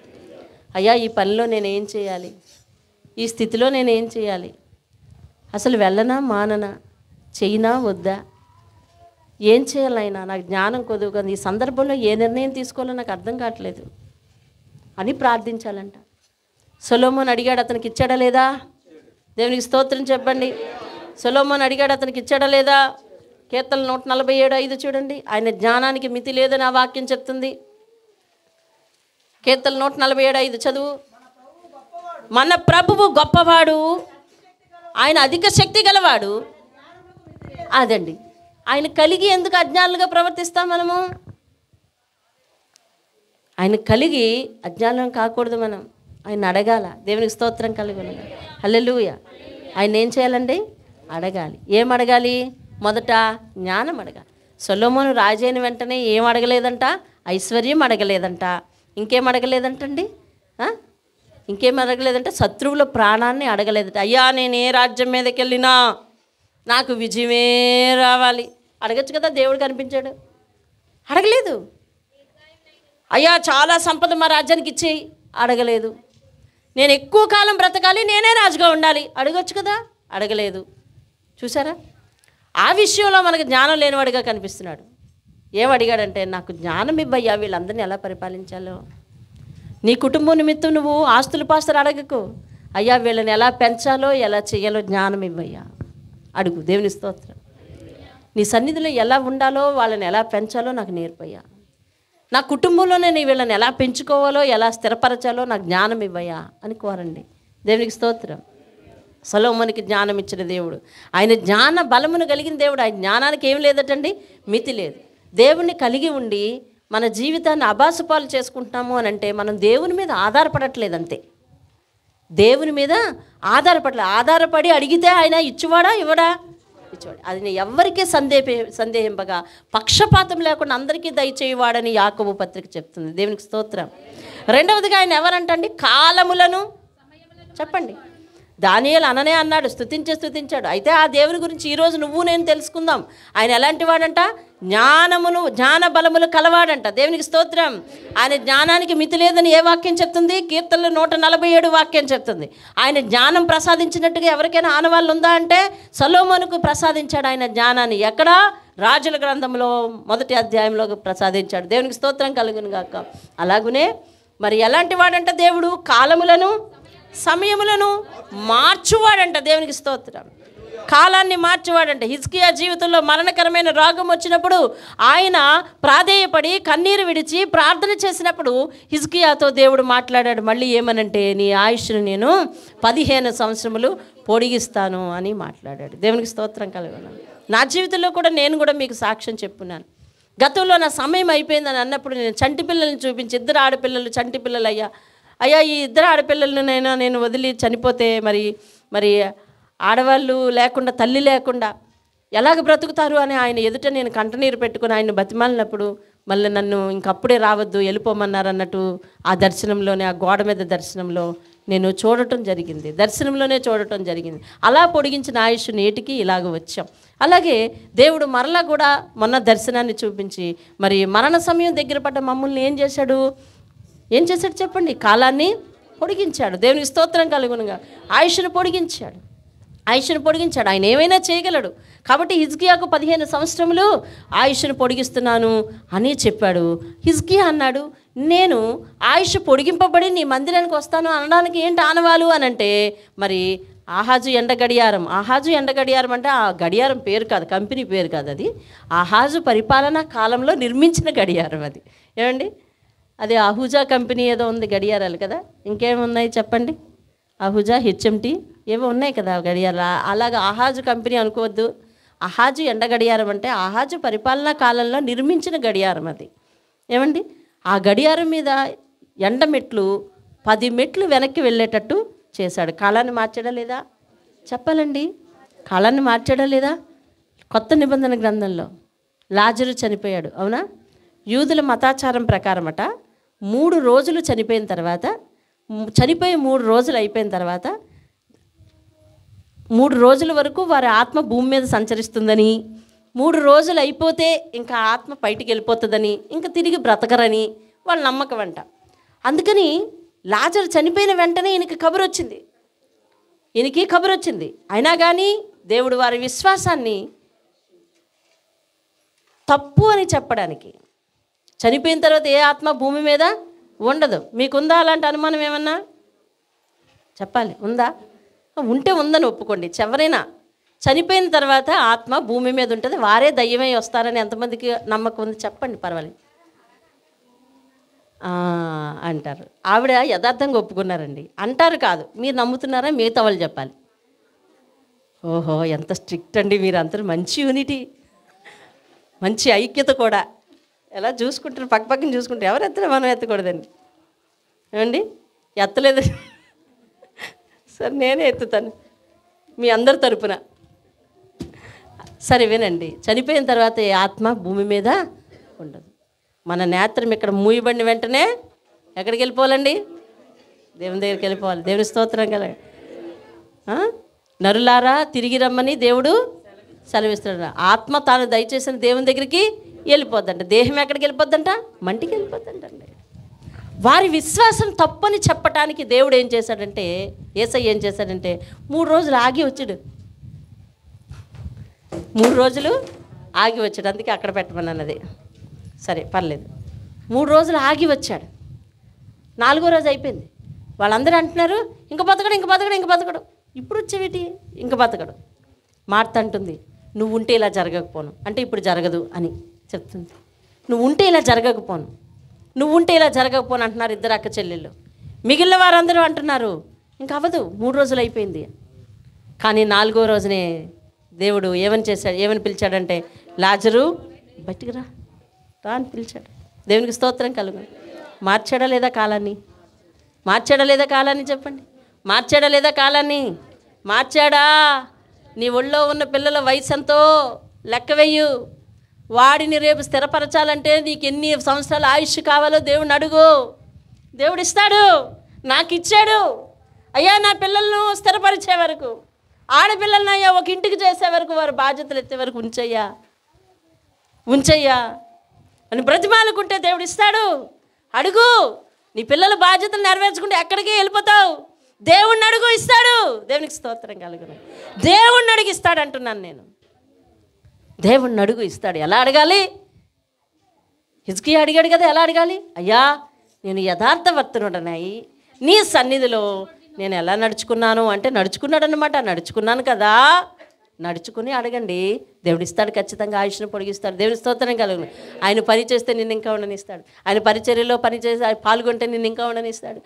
అయ్యా ఈ పనిలో నేనేం చేయాలి, ఈ స్థితిలో నేనేం చేయాలి, అసలు వెళ్ళనా మాననా, చెయ్యినా వద్దా, ఏం చేయాలైనా నాకు జ్ఞానం కొద్దుగా, ఈ సందర్భంలో ఏ నిర్ణయం తీసుకోవాలో నాకు అర్థం కావట్లేదు అని ప్రార్థించాలంట. సొలొమోను అడిగాడు, అతనికి ఇచ్చాడా లేదా? దేవునికి స్తోత్రం చెప్పండి. సొలొమోను అడిగాడు, అతనికి ఇచ్చాడా లేదా? కీర్తనలు 147:5 చూడండి. ఆయన జ్ఞానానికి మితి లేదని ఆ వాక్యం చెప్తుంది. కీర్తనలు 147:5 చదువు. మన ప్రభువు గొప్పవాడు, ఆయన అధిక శక్తి గలవాడు. అదండి, ఆయన కలిగి ఎందుకు అజ్ఞానులుగా ప్రవర్తిస్తాం మనము? ఆయన కలిగి అజ్ఞానం కాకూడదు మనం. ఆయన అడగాల. దేవునికి స్తోత్రం కలుగును. హల్లెలూయా. ఆయన ఏం చేయాలండి? అడగాలి. ఏం అడగాలి? మొదట జ్ఞానం అడగాలి. సొలొమోను రాజైన వెంటనే ఏం అడగలేదంట? ఐశ్వర్యం అడగలేదంట. ఇంకేం అడగలేదంటండి? ఇంకేం అడగలేదంటే శత్రువుల ప్రాణాన్ని అడగలేదట. అయ్యా నేను ఏ రాజ్యం మీదకి వెళ్ళినా నాకు విజయమే రావాలి అడగచ్చు కదా. దేవుడు కనిపించాడు, అడగలేదు. అయ్యా చాలా సంపద మా రాజ్యానికి ఇచ్చేయి అడగలేదు. నేను ఎక్కువ కాలం బ్రతకాలి, నేనే రాజుగా ఉండాలి అడగచ్చు కదా, అడగలేదు. చూసారా, ఆ విషయంలో మనకు జ్ఞానం లేనివాడిగా కనిపిస్తున్నాడు. ఏమడిగాడంటే, నాకు జ్ఞానం ఇవ్వయ్యా వీళ్ళందరినీ ఎలా పరిపాలించాలో. నీ కుటుంబం నిమిత్తం నువ్వు ఆస్తులు పాస్తులు అడగకు. అయ్యా వీళ్ళని ఎలా పెంచాలో ఎలా చేయాలో జ్ఞానం ఇవ్వయ్యా అడుగు. దేవుని స్తోత్రం. నీ సన్నిధిలో ఎలా ఉండాలో, వాళ్ళని ఎలా పెంచాలో నాకు నేర్పయ్యా. నా కుటుంబంలో నేను వీళ్ళని ఎలా పెంచుకోవాలో, ఎలా స్థిరపరచాలో నాకు జ్ఞానం ఇవ్వయ్యా అని కోరండి. దేవునికి స్తోత్రం. సొలొమోనుకి జ్ఞానం ఇచ్చిన దేవుడు, ఆయన జ్ఞాన బలమును కలిగిన దేవుడు. ఆయన జ్ఞానానికి ఏం లేదటండి? మితి లేదు. దేవుణ్ణి కలిగి ఉండి మన జీవితాన్ని అబాసుపాలు చేసుకుంటున్నాము అని అంటే మనం దేవుని మీద ఆధారపడట్లేదంతే. దేవుని మీద ఆధారపడి అడిగితే ఆయన ఇచ్చువాడా ఇవ్వడా? ఇచ్చేవాడు. అది ఎవరికీ సందేహింపగా పక్షపాతం లేకుండా అందరికీ దయచేయవాడని యాకోబు పత్రిక చెప్తుంది. దేవునికి స్తోత్రం. రెండవదిగా ఆయన ఎవరంటండి? కాలములను చెప్పండి. దానియేలు అననే అన్నాడు, స్తుతించాడు. అయితే ఆ దేవుని గురించి ఈరోజు నువ్వు నేను తెలుసుకుందాం. ఆయన ఎలాంటి వాడంట? జ్ఞాన బలములు కలవాడంట. దేవునికి స్తోత్రం. ఆయన జ్ఞానానికి మితి లేదని ఏ వాక్యం చెప్తుంది? కీర్తనలు 147 వాక్యం చెప్తుంది. ఆయన జ్ఞానం ప్రసాదించినట్టుగా ఎవరికైనా ఆనవాళ్ళు ఉందా అంటే సొలొమోనుకు ప్రసాదించాడు ఆయన జ్ఞానాన్ని. ఎక్కడ? రాజుల గ్రంథంలో 1వ అధ్యాయంలో ప్రసాదించాడు. దేవునికి స్తోత్రం కలుగును గాక. అలాగునే మరి ఎలాంటి వాడంట దేవుడు? కాలములను సమయములను మార్చువాడంట. దేవునికి స్తోత్రం. కాలాన్ని మార్చువాడంట. హిజ్కియా జీవితంలో మరణకరమైన రోగం వచ్చినప్పుడు ఆయన ప్రాధేయపడి కన్నీరు విడిచి ప్రార్థన చేసినప్పుడు హిజ్కియాతో దేవుడు మాట్లాడాడు. మళ్ళీ ఏమనంటే, నీ ఆయుష్ను నేను 15 సంవత్సరములు పొడిగిస్తాను అని మాట్లాడాడు. దేవునికి స్తోత్రం కలుగును. నా జీవితంలో కూడా నేను కూడా మీకు సాక్ష్యం చెప్పున్నాను. గతంలో నా సమయం అయిపోయిందని అన్నప్పుడు నేను చంటి పిల్లల్ని చూపించి, 2 ఆడపిల్లలు చంటి పిల్లలు అయ్యా ఈ 2 ఆడపిల్లలను నేను వదిలి చనిపోతే మరి ఆడవాళ్ళు లేకుండా, తల్లి లేకుండా ఎలాగ బ్రతుకుతారు అని ఆయన ఎదుట నేను కంటనీరు పెట్టుకుని ఆయన బతిమాలినప్పుడు మళ్ళీ నన్ను ఇంకప్పుడే రావద్దు వెళ్ళిపోమన్నారు అన్నట్టు ఆ దర్శనంలోనే, ఆ గోడ మీద దర్శనంలో నేను చూడటం జరిగింది. దర్శనంలోనే చూడటం జరిగింది. అలా పొడిగించిన ఆయుష్ నేటికి ఇలాగ వచ్చాం. అలాగే దేవుడు మరలా కూడా మొన్న దర్శనాన్ని చూపించి మరి మరణ సమయం దగ్గర పడ్డ మమ్మల్ని ఏం చేశాడు చెప్పండి? కాలాన్ని పొడిగించాడు. దేవునికి స్తోత్రం కలుగునుగా. ఆయుష్ను పొడిగించాడు. ఆయన ఏమైనా చేయగలడు. కాబట్టి హిజ్కియాకు 15 సంవత్సరములు ఆయుష్ను పొడిగిస్తున్నాను అని చెప్పాడు. హిజ్కియా అన్నాడు, నేను ఆయుష్ పొడిగింపబడి నీ మందిరానికి వస్తాను అనడానికి ఏంటి ఆనవాలు అని అంటే, మరి ఆహాజు ఎండ గడియారం అంటే ఆ గడియారం పేరు కాదు, కంపెనీ పేరు కాదు, అది ఆహాజు పరిపాలనా కాలంలో నిర్మించిన గడియారం అది. ఏమండి, అది అహూజా కంపెనీ ఏదో ఉంది గడియారాలు కదా. ఇంకేమున్నాయి చెప్పండి? అహూజా, హెచ్ఎంటి ఏవో ఉన్నాయి కదా గడియారాలు. అలాగా ఆహాజు కంపెనీ అనుకోవద్దు. ఆహాజు ఎండ గడియారం అంటే ఆహాజు పరిపాలనా కాలంలో నిర్మించిన గడియారం అది. ఏమండి, ఆ గడియారం మీద ఎండ మెట్లు 10 మెట్లు వెనక్కి వెళ్ళేటట్టు చేశాడు. కాలాన్ని మార్చడా లేదా? చెప్పాలండి, కాలాన్ని మార్చడా లేదా? కొత్త నిబంధన గ్రంథంలో లాజరు చనిపోయాడు, అవునా? యూదుల మతాచారం ప్రకారమట 3 రోజులు చనిపోయి 3 రోజులు అయిపోయిన తర్వాత 3 రోజుల వరకు వారి ఆత్మ భూమి మీద సంచరిస్తుందని, 3 రోజులు అయిపోతే ఇంకా ఆత్మ బయటికి వెళ్ళిపోతుందని, ఇంకా తిరిగి బ్రతకరని వాళ్ళ నమ్మకం అంట. అందుకని లాజరు చనిపోయిన వెంటనే ఈయనకి కబురు వచ్చింది. అయినా కానీ దేవుడు వారి విశ్వాసాన్ని తప్పు అని చెప్పడానికి, చనిపోయిన తర్వాత ఏ ఆత్మ భూమి మీద ఉండదు. మీకుందా అలాంటి అనుమానం ఏమన్నా? చెప్పాలి. ఉందా? ఉంటే ఉందని ఒప్పుకోండి. ఎవరైనా చనిపోయిన తర్వాత ఆత్మ భూమి మీద ఉంటుంది, వారే దయ్యమై వస్తారని ఎంతమందికి నమ్మకం ఉంది? చెప్పండి, పర్వాలేదు అంటారు. ఆవిడ యథార్థంగా ఒప్పుకున్నారండి. అంటారు కాదు, మీరు నమ్ముతున్నారా? మిగతా వాళ్ళు చెప్పాలి. ఓహో, ఎంత స్ట్రిక్ట్ అండి మీరు అందరూ. మంచి యూనిటీ, మంచి ఐక్యత కూడా. ఎలా చూసుకుంటారు, పక్కన చూసుకుంటారు. ఎవరు ఎత్తలే, మనం ఎత్తకూడదండి. ఏమండి, ఎత్తలేదు సరే నేనే ఎత్తుతాను మీ అందరి తరపున. సరే వినండి, చనిపోయిన తర్వాత ఏ ఆత్మ భూమి మీద ఉండదు. మన నేత్రం ఇక్కడ మూయబడిన వెంటనే ఎక్కడికి వెళ్ళిపోవాలండి? దేవుని దగ్గరికి వెళ్ళిపోవాలి. దేవుని స్తోత్రం కదా. నరులారా తిరిగి రమ్మని దేవుడు సెలవిస్తున్నాడు. ఆత్మ తాను దయచేసిన దేవుని దగ్గరికి వెళ్ళిపోద్దంట. దేహం ఎక్కడికి వెళ్ళిపోద్దంట? మంటికి వెళ్ళిపోద్దంటండి. వారి విశ్వాసం తప్పని చెప్పటానికి దేవుడు ఏం చేశాడంటే, యేసయ్య ఏం చేశాడంటే 3 రోజులు ఆగి వచ్చాడు. 3 రోజులు ఆగి వచ్చాడు. అందుకే అక్కడ పెట్టమన్నది. సరే పర్లేదు. 3 రోజులు ఆగి వచ్చాడు. 4వ రోజు అయిపోయింది. వాళ్ళందరూ అంటున్నారు ఇంక బతకడు. ఇప్పుడు వచ్చేవిటి? ఇంక బతకడు. మార్త అంటుంది, నువ్వు ఉంటే ఇలా జరగకపోను అంటే ఇప్పుడు జరగదు అని చెప్తుంది. నువ్వు ఉంటే ఇలా జరగకపోను అంటున్నారు 2 అక్క చెల్లెళ్ళు. మిగిలిన వారందరూ అంటున్నారు ఇంక అవ్వదు, 3 రోజులు అయిపోయింది. కానీ 4వ రోజునే దేవుడు ఏమని పిలిచాడంటే, లాజరు బయటికి రా అని పిలిచాడు. దేవునికి స్తోత్రం కలుగు. మార్చాడా లేదా కాలాన్ని? చెప్పండి. మార్చాడా లేదా కాలాన్ని? మార్చాడా? నీ ఒళ్ళో ఉన్న పిల్లల వయసు ఎంతో లెక్క వెయ్యు. వాడిని రేపు స్థిరపరచాలంటే నీకు ఎన్ని సంవత్సరాల ఆయుష్ కావాలో దేవుడిని అడుగు. దేవుడు ఇస్తాడు. నాకు ఇచ్చాడు. అయ్యా నా పిల్లలను స్థిరపరిచే వరకు, ఆడపిల్లలను అయ్యా ఒక ఇంటికి చేసే వరకు, వారు బాధ్యతలు ఎత్తే వరకు ఉంచయ్యా అని బ్రతిమాలుకుంటే దేవుడు ఇస్తాడు. అడుగు. నీ పిల్లల బాధ్యతలు నెరవేర్చుకుంటే ఎక్కడికి వెళ్ళిపోతావు? దేవుణ్ణి అడుగు, ఇస్తాడు. దేవునికి స్తోత్రం కలుగును. దేవుణ్ణి అడుగు, ఇస్తాడు అంటున్నాను నేను. దేవుణ్ణి అడుగు, ఇస్తాడు. ఎలా అడగాలి? హిజ్కియా అడిగాడు కదా, ఎలా అడగాలి? అయ్యా నేను యథార్థవర్తనుడనై నీ సన్నిధిలో నేను ఎలా నడుచుకున్నాను అంటే, నడుచుకున్నాను కదా. నడుచుకుని అడగండి, దేవుడు ఇస్తాడు. ఖచ్చితంగా ఆయుష్ను పొడిగిస్తాడు. దేవుని స్తోత్రం కలుగును. ఆయన పని చేస్తే నిన్ను ఇంకా ఉండనిస్తాడు. ఆయన పరిచర్యలో పనిచేసి పాల్గొంటే నిన్ను ఇంకా ఉండనిస్తాడు.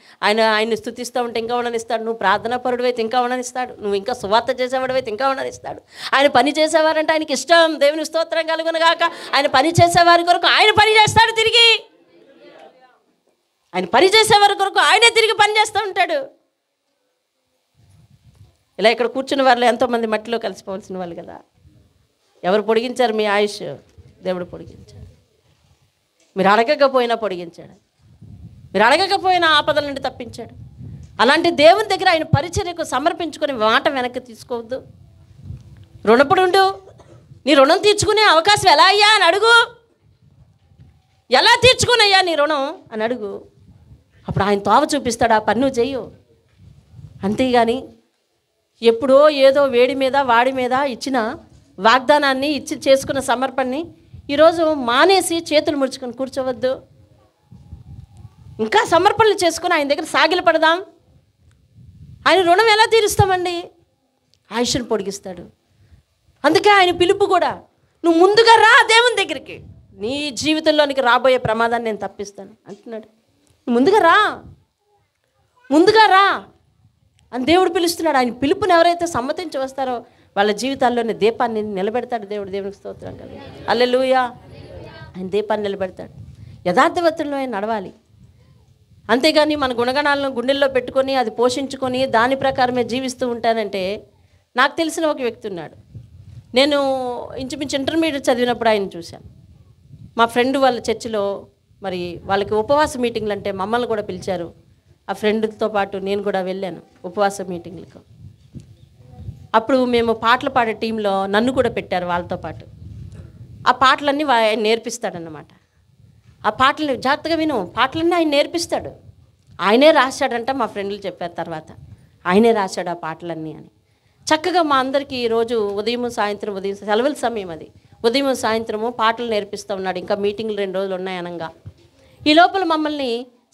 ఆయన్ని స్తుతిస్తూ ఉంటే ఇంకా ఉండనిస్తాడు. నువ్వు ప్రార్థనా పరుడివైతే ఇంకా ఉండనిస్తాడు. నువ్వు ఇంకా సువార్త చేసేవాడివైతే ఇంకా ఉండనిస్తాడు. ఆయన పని చేసేవారంటే ఆయనకి ఇష్టం. దేవుని స్తోత్రం కలుగును గాక. ఆయన పని చేసేవారి కొరకు ఆయన పని చేస్తాడు తిరిగి. ఆయన పని చేసేవారి కొరకు ఆయనే తిరిగి పని చేస్తూ ఉంటాడు. ఇలా ఇక్కడ కూర్చున్న వాళ్ళు ఎంతోమంది మట్టిలో కలిసిపోవాల్సిన వాళ్ళు కదా. ఎవరు పొడిగించారు మీ ఆయుష్? దేవుడు పొడిగించాడు. మీరు అడగకపోయినా పొడిగించాడు. మీరు అడగకపోయినా ఆపదల నుండి తప్పించాడు. అలాంటి దేవుని దగ్గర ఆయన పరిచర్యకు సమర్పించుకొని మాట వెనక్కి తీసుకోవద్దు. రుణపడుండు. నీ రుణం తీర్చుకునే అవకాశం ఎలా అయ్యా అని అడుగు. ఎలా తీర్చుకునయ్యా నీ రుణం అని అడుగు. అప్పుడు ఆయన తోవ చూపిస్తాడు. ఆ పని నువ్వు చెయ్యు. అంతేగాని ఎప్పుడో ఏదో వేడి మీద వాడి మీద ఇచ్చిన వాగ్దానాన్ని చేసుకున్న సమర్పణని ఈరోజు మానేసి చేతులు ముడుచుకొని కూర్చోవద్దు. ఇంకా సమర్పణలు చేసుకుని ఆయన దగ్గర సాగిల పడదాం. ఆయన రుణం ఎలా తీరుస్తామండి? ఆయుష్ను పొడిగిస్తాడు. అందుకే ఆయన పిలుపు కూడా, నువ్వు ముందుగా రా దేవుని దగ్గరికి, నీ జీవితంలోనికి రాబోయే ప్రమాదాన్ని నేను తప్పిస్తాను అంటున్నాడు. ముందుగా రా అని దేవుడు పిలుస్తున్నాడు. ఆయన పిలుపుని ఎవరైతే సమ్మతించి వస్తారో వాళ్ళ జీవితాల్లోని దీపాన్ని నిలబెడతాడు దేవుడు. దేవునికి స్తోత్రం కదా. హల్లెలూయా. ఆయన దీపాన్ని నిలబెడతాడు. యథార్థవంతుల్లో ఆయన నడవాలి. అంతేగాని మన గుణగణాలను గుండెల్లో పెట్టుకొని అది పోషించుకొని దాని ప్రకారమే జీవిస్తూ ఉంటానంటే, నాకు తెలిసిన ఒక వ్యక్తి ఉన్నాడు. నేను ఇంచుమించు ఇంటర్మీడియట్ చదివినప్పుడు ఆయన చూశాను. మా ఫ్రెండ్ వాళ్ళ చర్చిలో మరి వాళ్ళకి ఉపవాస మీటింగ్లు అంటే మమ్మల్ని కూడా పిలిచారు. ఆ ఫ్రెండ్తో పాటు నేను కూడా వెళ్ళాను ఉపవాస మీటింగ్లకు. అప్పుడు మేము పాటలు పాడే టీంలో నన్ను కూడా పెట్టారు వాళ్ళతో పాటు. ఆ పాటలన్నీ ఆయన నేర్పిస్తాడన్నమాట. ఆ పాటలు జాగ్రత్తగా విను, పాటలన్నీ ఆయన నేర్పిస్తాడు. ఆయనే రాశాడంట, మా ఫ్రెండ్లు చెప్పారు తర్వాత. ఆయనే రాశాడు ఆ పాటలన్నీ అని. చక్కగా మా అందరికీ ఈరోజు ఉదయం సెలవుల సమయం అది. ఉదయం సాయంత్రము పాటలు నేర్పిస్తూ ఉన్నాడు. ఇంకా మీటింగ్లు 2 రోజులు ఉన్నాయనగా ఈ లోపల మమ్మల్ని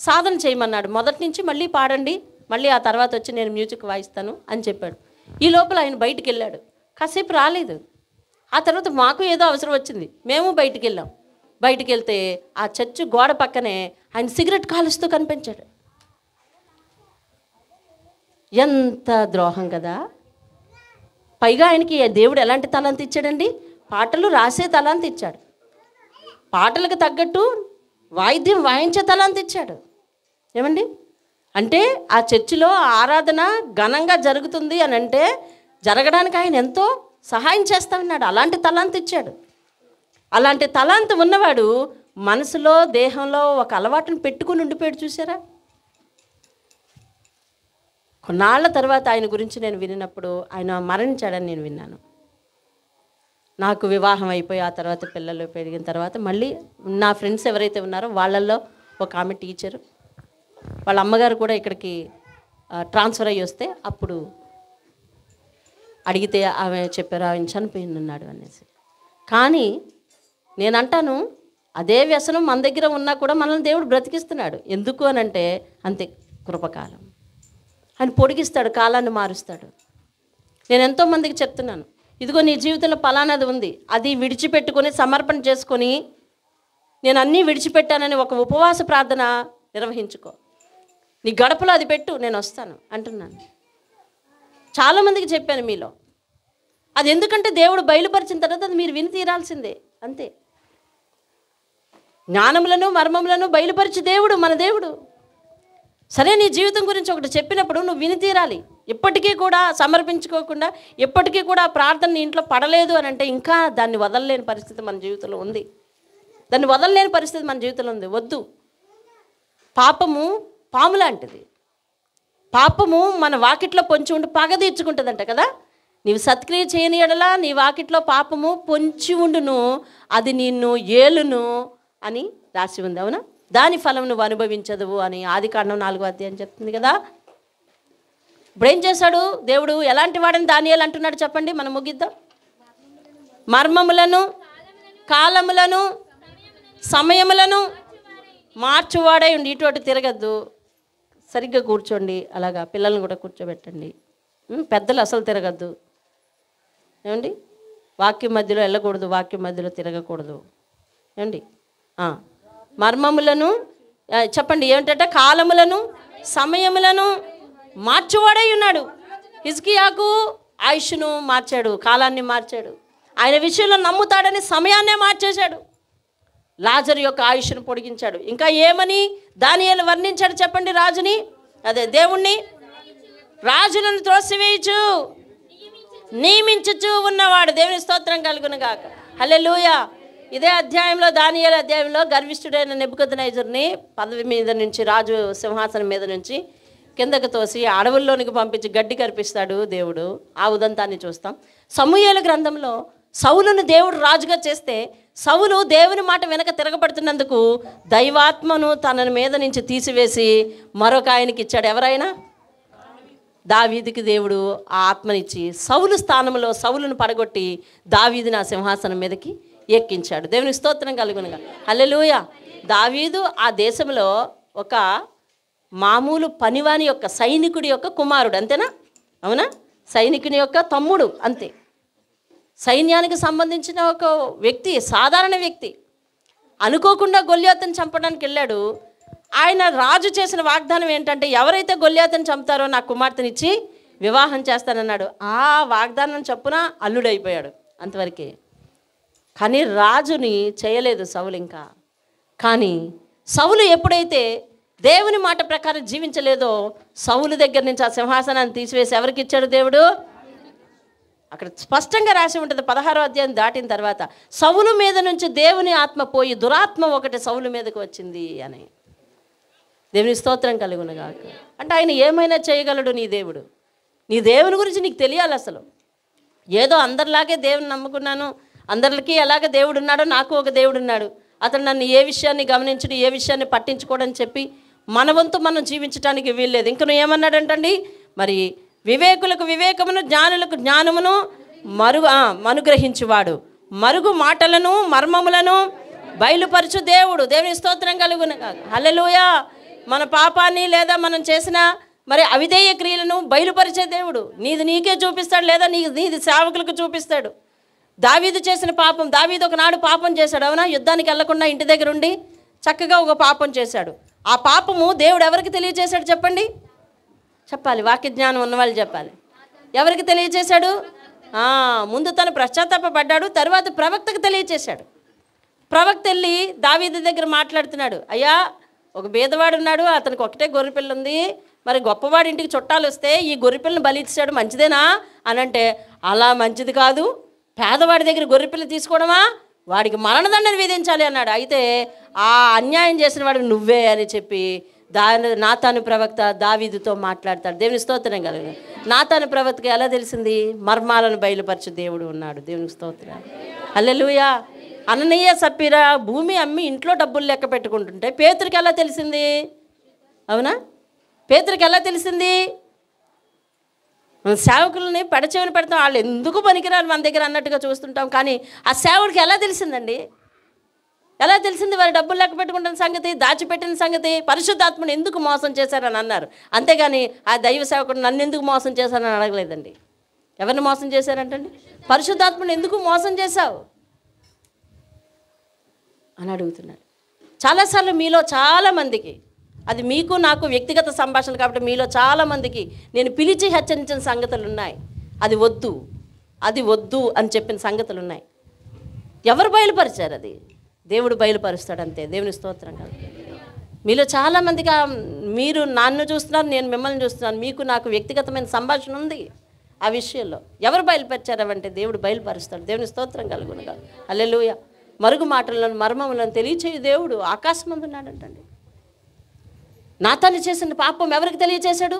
సాధన చేయమన్నాడు. మొదటి నుంచి మళ్ళీ పాడండి, మళ్ళీ ఆ తర్వాత వచ్చి నేను మ్యూజిక్ వాయిస్తాను అని చెప్పాడు. ఈ లోపల ఆయన బయటికి వెళ్ళాడు. కాసేపు రాలేదు. ఆ తర్వాత మాకు ఏదో అవసరం వచ్చింది, మేము బయటికి వెళ్ళాం. బయటికి వెళ్తే ఆ చర్చ్ గోడ పక్కనే ఆయన సిగరెట్ కాలుస్తూ కనిపించాడు. ఎంత ద్రోహం కదా. పైగా ఆయనకి దేవుడు ఎలాంటి తలాంతి ఇచ్చాడండి? పాటలు రాసే తలాంతి ఇచ్చాడు. పాటలకు తగ్గట్టు వాయిద్యం వాయించే తలాంతి ఇచ్చాడు. ఏమండి, అంటే ఆ చర్చిలో ఆరాధన ఘనంగా జరుగుతుంది అని అంటే జరగడానికి ఆయన ఎంతో సహాయం చేస్తా ఉన్నాడు. అలాంటి తలాంతి ఇచ్చాడు. అలాంటి తలాంతి ఉన్నవాడు మనసులో దేహంలో ఒక అలవాటును పెట్టుకుని ఉండిపోయాడు. చూసారా? కొన్నాళ్ల తర్వాత ఆయన గురించి నేను వినినప్పుడు ఆయన మరణించాడని నేను విన్నాను. నాకు వివాహం అయిపోయి ఆ తర్వాత పిల్లలు పెరిగిన తర్వాత మళ్ళీ నా ఫ్రెండ్స్ ఎవరైతే ఉన్నారో వాళ్ళల్లో ఒక ఆమె టీచరు, వాళ్ళ అమ్మగారు కూడా ఇక్కడికి ట్రాన్స్ఫర్ అయ్యి వస్తే అప్పుడు అడిగితే ఆమె చెప్పారు ఆయన చనిపోయి ఉన్నాడు అనేసి. కానీ నేనంటాను, అదే వ్యసనం మన దగ్గర ఉన్నా కూడా మనల్ని దేవుడు బ్రతికిస్తున్నాడు. ఎందుకు అని అంటే అంతే, కృపకాలం. ఆయన పొడిగిస్తాడు, కాలాన్ని మారుస్తాడు. నేను ఎంతోమందికి చెప్తున్నాను, ఇదిగో నీ జీవితంలో పలానాది ఉంది, అది విడిచిపెట్టుకొని సమర్పణ చేసుకొని నేను అన్నీ విడిచిపెట్టానని ఒక ఉపవాస ప్రార్థన నిర్వహించుకో. నీ గడపలో అది పెట్టు, నేను వస్తాను అంటున్నాను. చాలామందికి చెప్పాను మీలో. అది ఎందుకంటే దేవుడు బయలుపరిచిన తర్వాత అది మీరు విని తీరాల్సిందే, అంతే. జ్ఞానములను మర్మములను బయలుపరిచి దేవుడు మన దేవుడు. సరే, నీ జీవితం గురించి ఒకటి చెప్పినప్పుడు నువ్వు విని తీరాలి. ఎప్పటికీ కూడా సమర్పించుకోకుండా ఎప్పటికీ కూడా ప్రార్థన నీ ఇంట్లో పడలేదు అని అంటే ఇంకా దాన్ని వదలలేని పరిస్థితి మన జీవితంలో ఉంది. దాన్ని వదలలేని పరిస్థితి మన జీవితంలో ఉంది. వద్దు. పాపము పాము లాంటిది. పాపము మన వాకిట్లో పొంచి ఉండి పగ తీర్చుకుంటుందంట కదా. నీవు సత్క్రియ చేయని ఎడలా నీ వాకిట్లో పాపము పొంచి ఉండును, అది నిన్ను ఏలును అని రాసి ఉంది. అవునా? దాని ఫలం నువ్వు అనుభవించదువు అని ఆదికాండం 4వ అధ్యాయం చెప్తుంది కదా. ఇప్పుడు ఏం చేశాడు దేవుడు? ఎలాంటి వాడని దానియేలు అంటున్నాడు చెప్పండి, మనం ముగిద్దాం. మర్మములను, కాలములను, సమయములను మార్చువాడై ఉండి ఇటువంటి తిరగద్దు. సరిగ్గా కూర్చోండి, అలాగా పిల్లల్ని కూడా కూర్చోబెట్టండి. పెద్దలు అసలు తిరగద్దు. ఏమండి? వాక్యం మధ్యలో వెళ్ళకూడదు, వాక్యం మధ్యలో తిరగకూడదు. ఏమండి? మర్మములను చెప్పండి, ఏమిటంటే కాలములను, సమయములను మార్చువాడై ఉన్నాడు. హిజ్కియాకు ఆయుష్ను మార్చాడు, కాలాన్ని మార్చాడు. ఆయన విషయంలో నమ్ముతాడని సమయాన్నే మార్చేశాడు. లాజరు యొక్క ఆయుష్ను పొడిగించాడు. ఇంకా ఏమని దానియేలు వర్ణించాడు చెప్పండి? రాజుని, అదే దేవుణ్ణి, రాజులను త్రోసివేయచ్చు నియమించుచు ఉన్నవాడు. దేవుని స్తోత్రం కలుగును గాక. హల్లెలూయా. ఇదే అధ్యాయంలో, దానియేలు అధ్యాయంలో గర్విష్ఠుడైన నెబుకద్నెజరుని పదవి మీద నుంచి, రాజు సింహాసనం మీద నుంచి కిందకు తోసి అడవుల్లోనికి పంపించి గడ్డి కనిపిస్తాడు దేవుడు. ఆ ఉదంతాన్ని చూస్తాం. సమూయేలు గ్రంథంలో సౌలును దేవుడు రాజుగా చేస్తే సౌలు దేవుని మాట వెనక తిరగబడుతున్నందుకు దైవాత్మను తన మీద నుంచి తీసివేసి మరొక ఆయనకి ఇచ్చాడు. ఎవరైనా? దావీదుకి దేవుడు ఆ ఆత్మనిచ్చి సౌలు స్థానంలో సౌలును పడగొట్టి దావీదుని ఆ సింహాసనం మీదకి ఎక్కించాడు. దేవుని స్తోత్రం కలుగునుగా. హల్లెలూయా. దావీదు ఆ దేశంలో ఒక మామూలు పనివాని యొక్క సైనికుడి యొక్క కుమారుడు, అంతేనా? అవునా? సైనికుని యొక్క తమ్ముడు, అంతే. సైన్యానికి సంబంధించిన ఒక వ్యక్తి, సాధారణ వ్యక్తి. అనుకోకుండా గొల్యాతుని చంపడానికి వెళ్ళాడు. ఆయన రాజు చేసిన వాగ్దానం ఏంటంటే, ఎవరైతే గొల్యాతుని చంపుతారో నా కుమార్తెనిచ్చి వివాహం చేస్తానన్నాడు. ఆ వాగ్దానం చొప్పున అల్లుడైపోయాడు, అంతవరకే. కానీ రాజుని చేయలేదు సౌలు ఇంకా. కానీ సౌలు ఎప్పుడైతే దేవుని మాట ప్రకారం జీవించలేదో సౌలు దగ్గర నుంచి ఆ సింహాసనాన్ని తీసివేసి ఎవరికి ఇచ్చాడు దేవుడు? అక్కడ స్పష్టంగా రాసి ఉంటుంది 16వ అధ్యాయం దాటిన తర్వాత, సౌలు మీద నుంచి దేవుని ఆత్మ పోయి దురాత్మ ఒకటి సౌలు మీదకి వచ్చింది అని. దేవుని స్తోత్రం కలుగునుగాక. అంటే ఆయన ఏమైనా చేయగలడు నీ దేవుడు. నీ దేవుని గురించి నీకు తెలియాలి. అసలు ఏదో అందరిలాగే దేవుని నమ్ముకున్నాను, అందరికీ ఎలాగ దేవుడు ఉన్నాడో నాకు ఒక దేవుడు ఉన్నాడు. అతను నన్ను ఏ విషయాన్ని గమనించడు, ఏ విషయాన్ని పట్టించుకోడని చెప్పి మన వంతు మనం జీవించడానికి వీల్లేదు. ఇంకను ఏమన్నాడంటండి, మరి వివేకులకు వివేకమును జ్ఞానులకు జ్ఞానమును మనుగ్రహించువాడు, మరుగు మాటలను మర్మములను బయలుపరచు దేవుడు. దేవుని స్తోత్రం కలుగును గాక. హల్లెలూయా. మన పాపాన్ని లేదా మనం చేసిన మరి అవిధేయ క్రియలను బయలుపరిచే దేవుడు. నీది నీకే చూపిస్తాడు, లేదా నీది సేవకులకు చూపిస్తాడు. దావీదు చేసిన పాపం, దావీదు ఒకనాడు పాపం చేశాడు, అవునా? యుద్ధానికి వెళ్లకుండా ఇంటి దగ్గర ఉండి చక్కగా ఒక పాపం చేశాడు. ఆ పాపము దేవుడు ఎవరికి తెలియజేశాడు చెప్పండి? చెప్పాలి, వాక్య జ్ఞానం ఉన్నవాళ్ళు చెప్పాలి. ఎవరికి తెలియజేశాడు? ముందు తను పశ్చాత్తాపడ్డాడు, తర్వాత ప్రవక్తకు తెలియజేశాడు. ప్రవక్త వెళ్ళి దావీదు దగ్గర మాట్లాడుతున్నాడు, అయ్యా ఒక బీదవాడు ఉన్నాడు, అతనికి ఒకటే గొర్రెపిల్ల ఉంది, మరి గొప్పవాడి ఇంటికి చుట్టాలు వస్తే ఈ గొర్రెపిల్లని బలి ఇచ్చాడు, మంచిదేనా అని అంటే, అలా మంచిది కాదు, పేదవాడి దగ్గర గొర్రెపిల్ల తీసుకోవడమా, వాడికి మరణదండని విధించాలి అన్నాడు. అయితే ఆ అన్యాయం చేసిన వాడికి నువ్వే అని చెప్పి నాతాను ప్రవక్త దావీదుతో మాట్లాడతాడు. దేవుని స్తోత్రం కలుగును. నాతాను ప్రవక్తకి ఎలా తెలిసింది? మర్మాలను బయలుపరచు దేవుడు ఉన్నాడు. దేవునికి స్తోత్రం. హల్లెలూయా. అననీయ సప్పీరా భూమి అమ్మి ఇంట్లో డబ్బులు లెక్క పెట్టుకుంటుంటే పేతురికి ఎలా తెలిసింది? అవునా? పేతురికి ఎలా తెలిసింది? సేవకులని పెడచెవిని పెడతాం, వాళ్ళు ఎందుకు పనికిరారు మన దగ్గర అన్నట్టుగా చూస్తుంటాం. కానీ ఆ సేవకుడికి ఎలా తెలిసిందండి? ఎలా తెలిసింది? వారి డబ్బులు లెక్క పెట్టుకుంటున్న సంగతి, దాచిపెట్టిన సంగతి, పరిశుద్ధాత్మను ఎందుకు మోసం చేశారని అన్నారు. అంతేగాని ఆ దైవ సేవకుడు నన్ను ఎందుకు మోసం చేశారని అడగలేదండి. ఎవరిని మోసం చేశారంటండి? పరిశుద్ధాత్మను ఎందుకు మోసం చేశావు అని అడుగుతున్నాడు. చాలాసార్లు మీలో చాలామందికి, అది మీకు నాకు వ్యక్తిగత సంభాషణలు కాబట్టి మీలో చాలామందికి నేను పిలిచి హెచ్చరించిన సంగతులు ఉన్నాయి. అది వద్దు అని చెప్పిన సంగతులు ఉన్నాయి. ఎవరు బయలుపరిచారు? అది దేవుడు బయలుపరుస్తాడు అంతే. దేవుని స్తోత్రం కాదు. మీలో చాలామందిగా మీరు నన్ను చూస్తున్నారు, నేను మిమ్మల్ని చూస్తున్నాను, మీకు నాకు వ్యక్తిగతమైన సంభాషణ ఉంది. ఆ విషయంలో ఎవరు బయలుపరిచారు అంటే దేవుడు బయలుపరుస్తాడు. దేవుని స్తోత్రం కలుగును కాదు. హల్లెలూయా. మరుగు మాటలను మర్మములను తెలియచేయు దేవుడు ఆకాశమందు ఉన్నాడంటండి. నాతాను చేసిన పాపం ఎవరికి తెలియచేశాడు?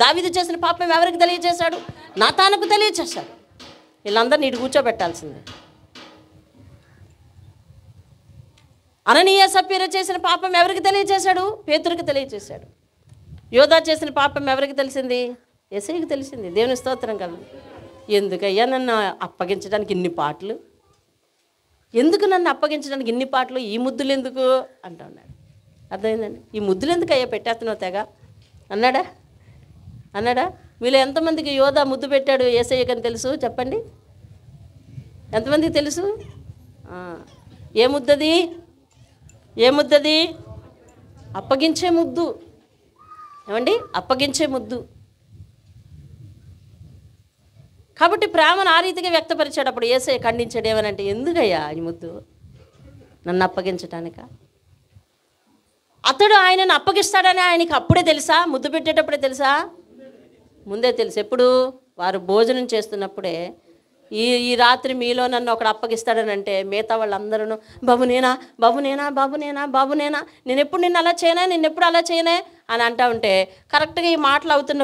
దావీదు చేసిన పాపం ఎవరికి తెలియచేశాడు? నాతానుకు తెలియచేశాడు. వీళ్ళందరినీ ఇటు కూర్చోబెట్టాల్సిందే. అననీయ సప్పీరా చేసిన పాపం ఎవరికి తెలియచేశాడు? పేతురుకి తెలియచేశాడు. యోధా చేసిన పాపం ఎవరికి తెలిసింది? యేసయ్యకి తెలిసింది. దేవుని స్తోత్రం కలుగు. ఎందుకయ్యా నన్ను అప్పగించడానికి ఇన్ని పాటలు? ఎందుకు నన్ను అప్పగించడానికి ఇన్ని పాటలు? ఈ ముద్దులు ఎందుకు అంటా ఉన్నాడు. అర్థమైందండి? ఈ ముద్దులు ఎందుకు అయ్యా పెట్టేస్తున్నావు తెగ అన్నాడా? వీళ్ళు ఎంతమందికి యోధా ముద్దు పెట్టాడు యేసయ్యకని తెలుసు చెప్పండి? ఎంతమందికి తెలుసు? ఏ ముద్దది? అప్పగించే ముద్దు. ఏమండి? అప్పగించే ముద్దు. కాబట్టి ప్రేమను ఆ రీతిగా వ్యక్తపరిచాడు. అప్పుడు యేసయ్య ఖండించాడు. ఏమనంటే, ఎందుకయ్యా ఈ ముద్దు? నన్ను అప్పగించటానిక? అతడు ఆయనను అప్పగిస్తాడని ఆయనకి అప్పుడే తెలుసా? ముద్దు పెట్టేటప్పుడే తెలుసా? ముందే తెలుసు. ఎప్పుడు? వారు భోజనం చేస్తున్నప్పుడే, ఈ రాత్రి మీలో నన్ను ఒకడు అప్పగిస్తాడని అంటే మిగతా వాళ్ళందరూ బాబు నేనా నేను ఎప్పుడు నిన్ను అలా చేయనా, నిన్నెప్పుడు అలా చేయనే అని అంటా ఉంటే కరెక్ట్గా ఈ మాటలు అవుతున్న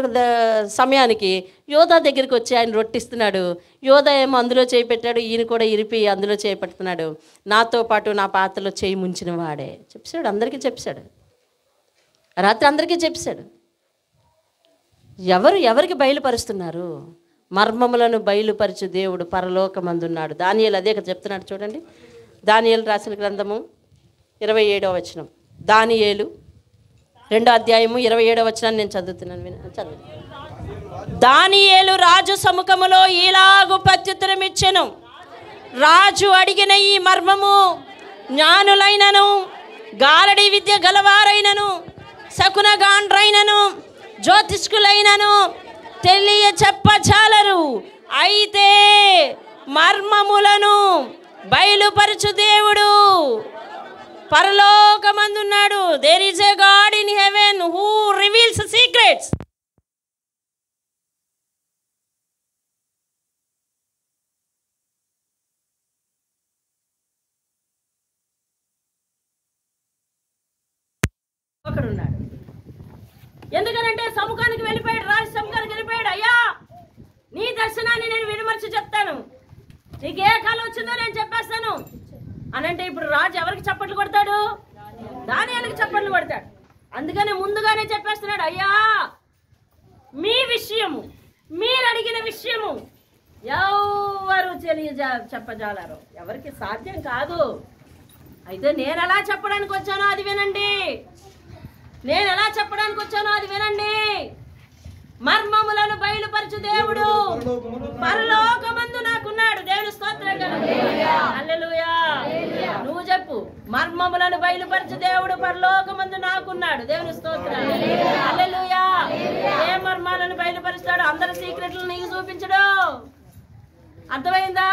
సమయానికి యోధా దగ్గరికి వచ్చి ఆయన రొట్టిస్తున్నాడు. యోధా ఏమో అందులో చేయి పెట్టాడు, ఈయన కూడా ఇరిపి అందులో చేయి పెడుతున్నాడు. నాతో పాటు నా పాత్రలో చేయి ముంచిన వాడే చెప్పాడు. అందరికీ చెప్పాడు. రాత్రి అందరికీ చెప్పాడు. ఎవరికి బయలుపరుస్తున్నారు? మర్మములను బయలుపరచు దేవుడు పరలోకమందున్నాడు. దానియేలు అదే చెప్తున్నాడు చూడండి. దానియేలు రాసిన గ్రంథము 27వ వచనం. దానియేలు 2వ అధ్యాయము 27వ వచనాన్ని నేను చదువుతున్నాను. దానియేలు రాజు సముఖములో ఈలాగు ప్రత్యుత్తరం ఇచ్చెను. రాజు అడిగిన ఈ మర్మము జ్ఞానులైనను గారడి విద్య గలవారైనను శకునగాండ్రైనను జ్యోతిష్కులైనను తెలియ చెప్పచాలరు. అయితే మర్మములను బయలుపరచు దేవుడు పరలోకమందున్నాడు. There is a God in heaven who reveals secrets. ఒకడున్నాడు. ఎందుకనంటే సముఖానికి వెళ్ళిపోయాడు. రాజు సముఖానికి వెళ్ళిపోయాడు. అయ్యా నీ దర్శనాన్ని నేను విడమర్చి చెప్తాను. నీకు ఏ కాలం వచ్చిందో నేను చెప్పేస్తాను అని అంటే ఇప్పుడు రాజు ఎవరికి చప్పట్లు కొడతాడు? దానియేలుకి చప్పట్లు కొడతాడు. అందుకని ముందుగానే చెప్పేస్తున్నాడు, అయ్యా మీ విషయము, మీరు అడిగిన విషయము ఎవరు చెప్పజాలరు, ఎవరికి సాధ్యం కాదు. అయితే నేను ఎలా చెప్పడానికి వచ్చానో అది వినండి, నేను ఎలా చెప్పడానికి వచ్చానో అది వినండి. మర్మములను బయలుపరచు దేవుడు పరలోకమందు నాకున్నాడు. దేవుని స్తోత్రం కలుగుగాక. హల్లెలూయా. నువ్వు చెప్పు, మర్మములను బయలుపరచు దేవుడు పరలోకమందు నాకున్నాడు. దేవుని స్తోత్రం. హల్లెలూయా. ఏ మర్మాలను బయలుపరుస్తాడు? అందరి సీక్రెట్లు నీకు చూపించడు. అర్థమైందా?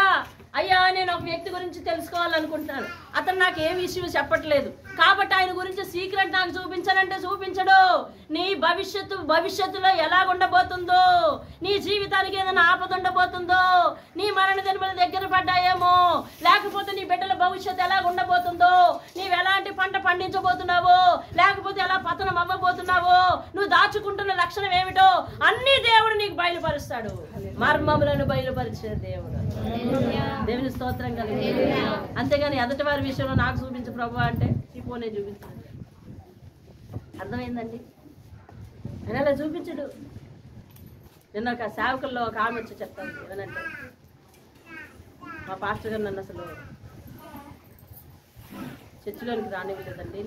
అయ్యా నేను ఒక వ్యక్తి గురించి తెలుసుకోవాలనుకుంటున్నాను, అతను నాకు ఏ విషయం చెప్పట్లేదు, కాబట్టి ఆయన గురించి సీక్రెట్ నాకు చూపించాలంటే చూపించడు. నీ భవిష్యత్తులో ఎలా ఉండబోతుందో, నీ జీవితానికి ఏదైనా ఆపద ఉండబోతుందో, నీ మరణ దినముల దగ్గర పడ్డాయేమో, లేకపోతే నీ బిడ్డల భవిష్యత్తు ఎలా ఉండబోతుందో, నీవు ఎలాంటి పంట పండించబోతున్నావో, లేకపోతే ఎలా పతనం అవ్వబోతున్నావో, నువ్వు దాచుకుంటున్న లక్షణం ఏమిటో అన్ని దేవుడు నీకు బయలుపరుస్తాడు. మర్మములను బయలుపరిచే దేవుడు. దేవుని స్తోత్రం కలిగి. అంతేగాని ఎదుటి వారి విషయంలో నాకు చూపించు ప్రభు అంటే ఈ ఫోనే చూపించాడు. అర్థమైందండి? ఆయన అలా చూపించడు. నిన్న ఒక సేవకుల్లో ఒక ఆమె వచ్చి చెప్తాను ఏమనంటే, మా పాస్టర్ గారు నన్ను అసలు చర్చిలోనికి రానివ్వలేదండి,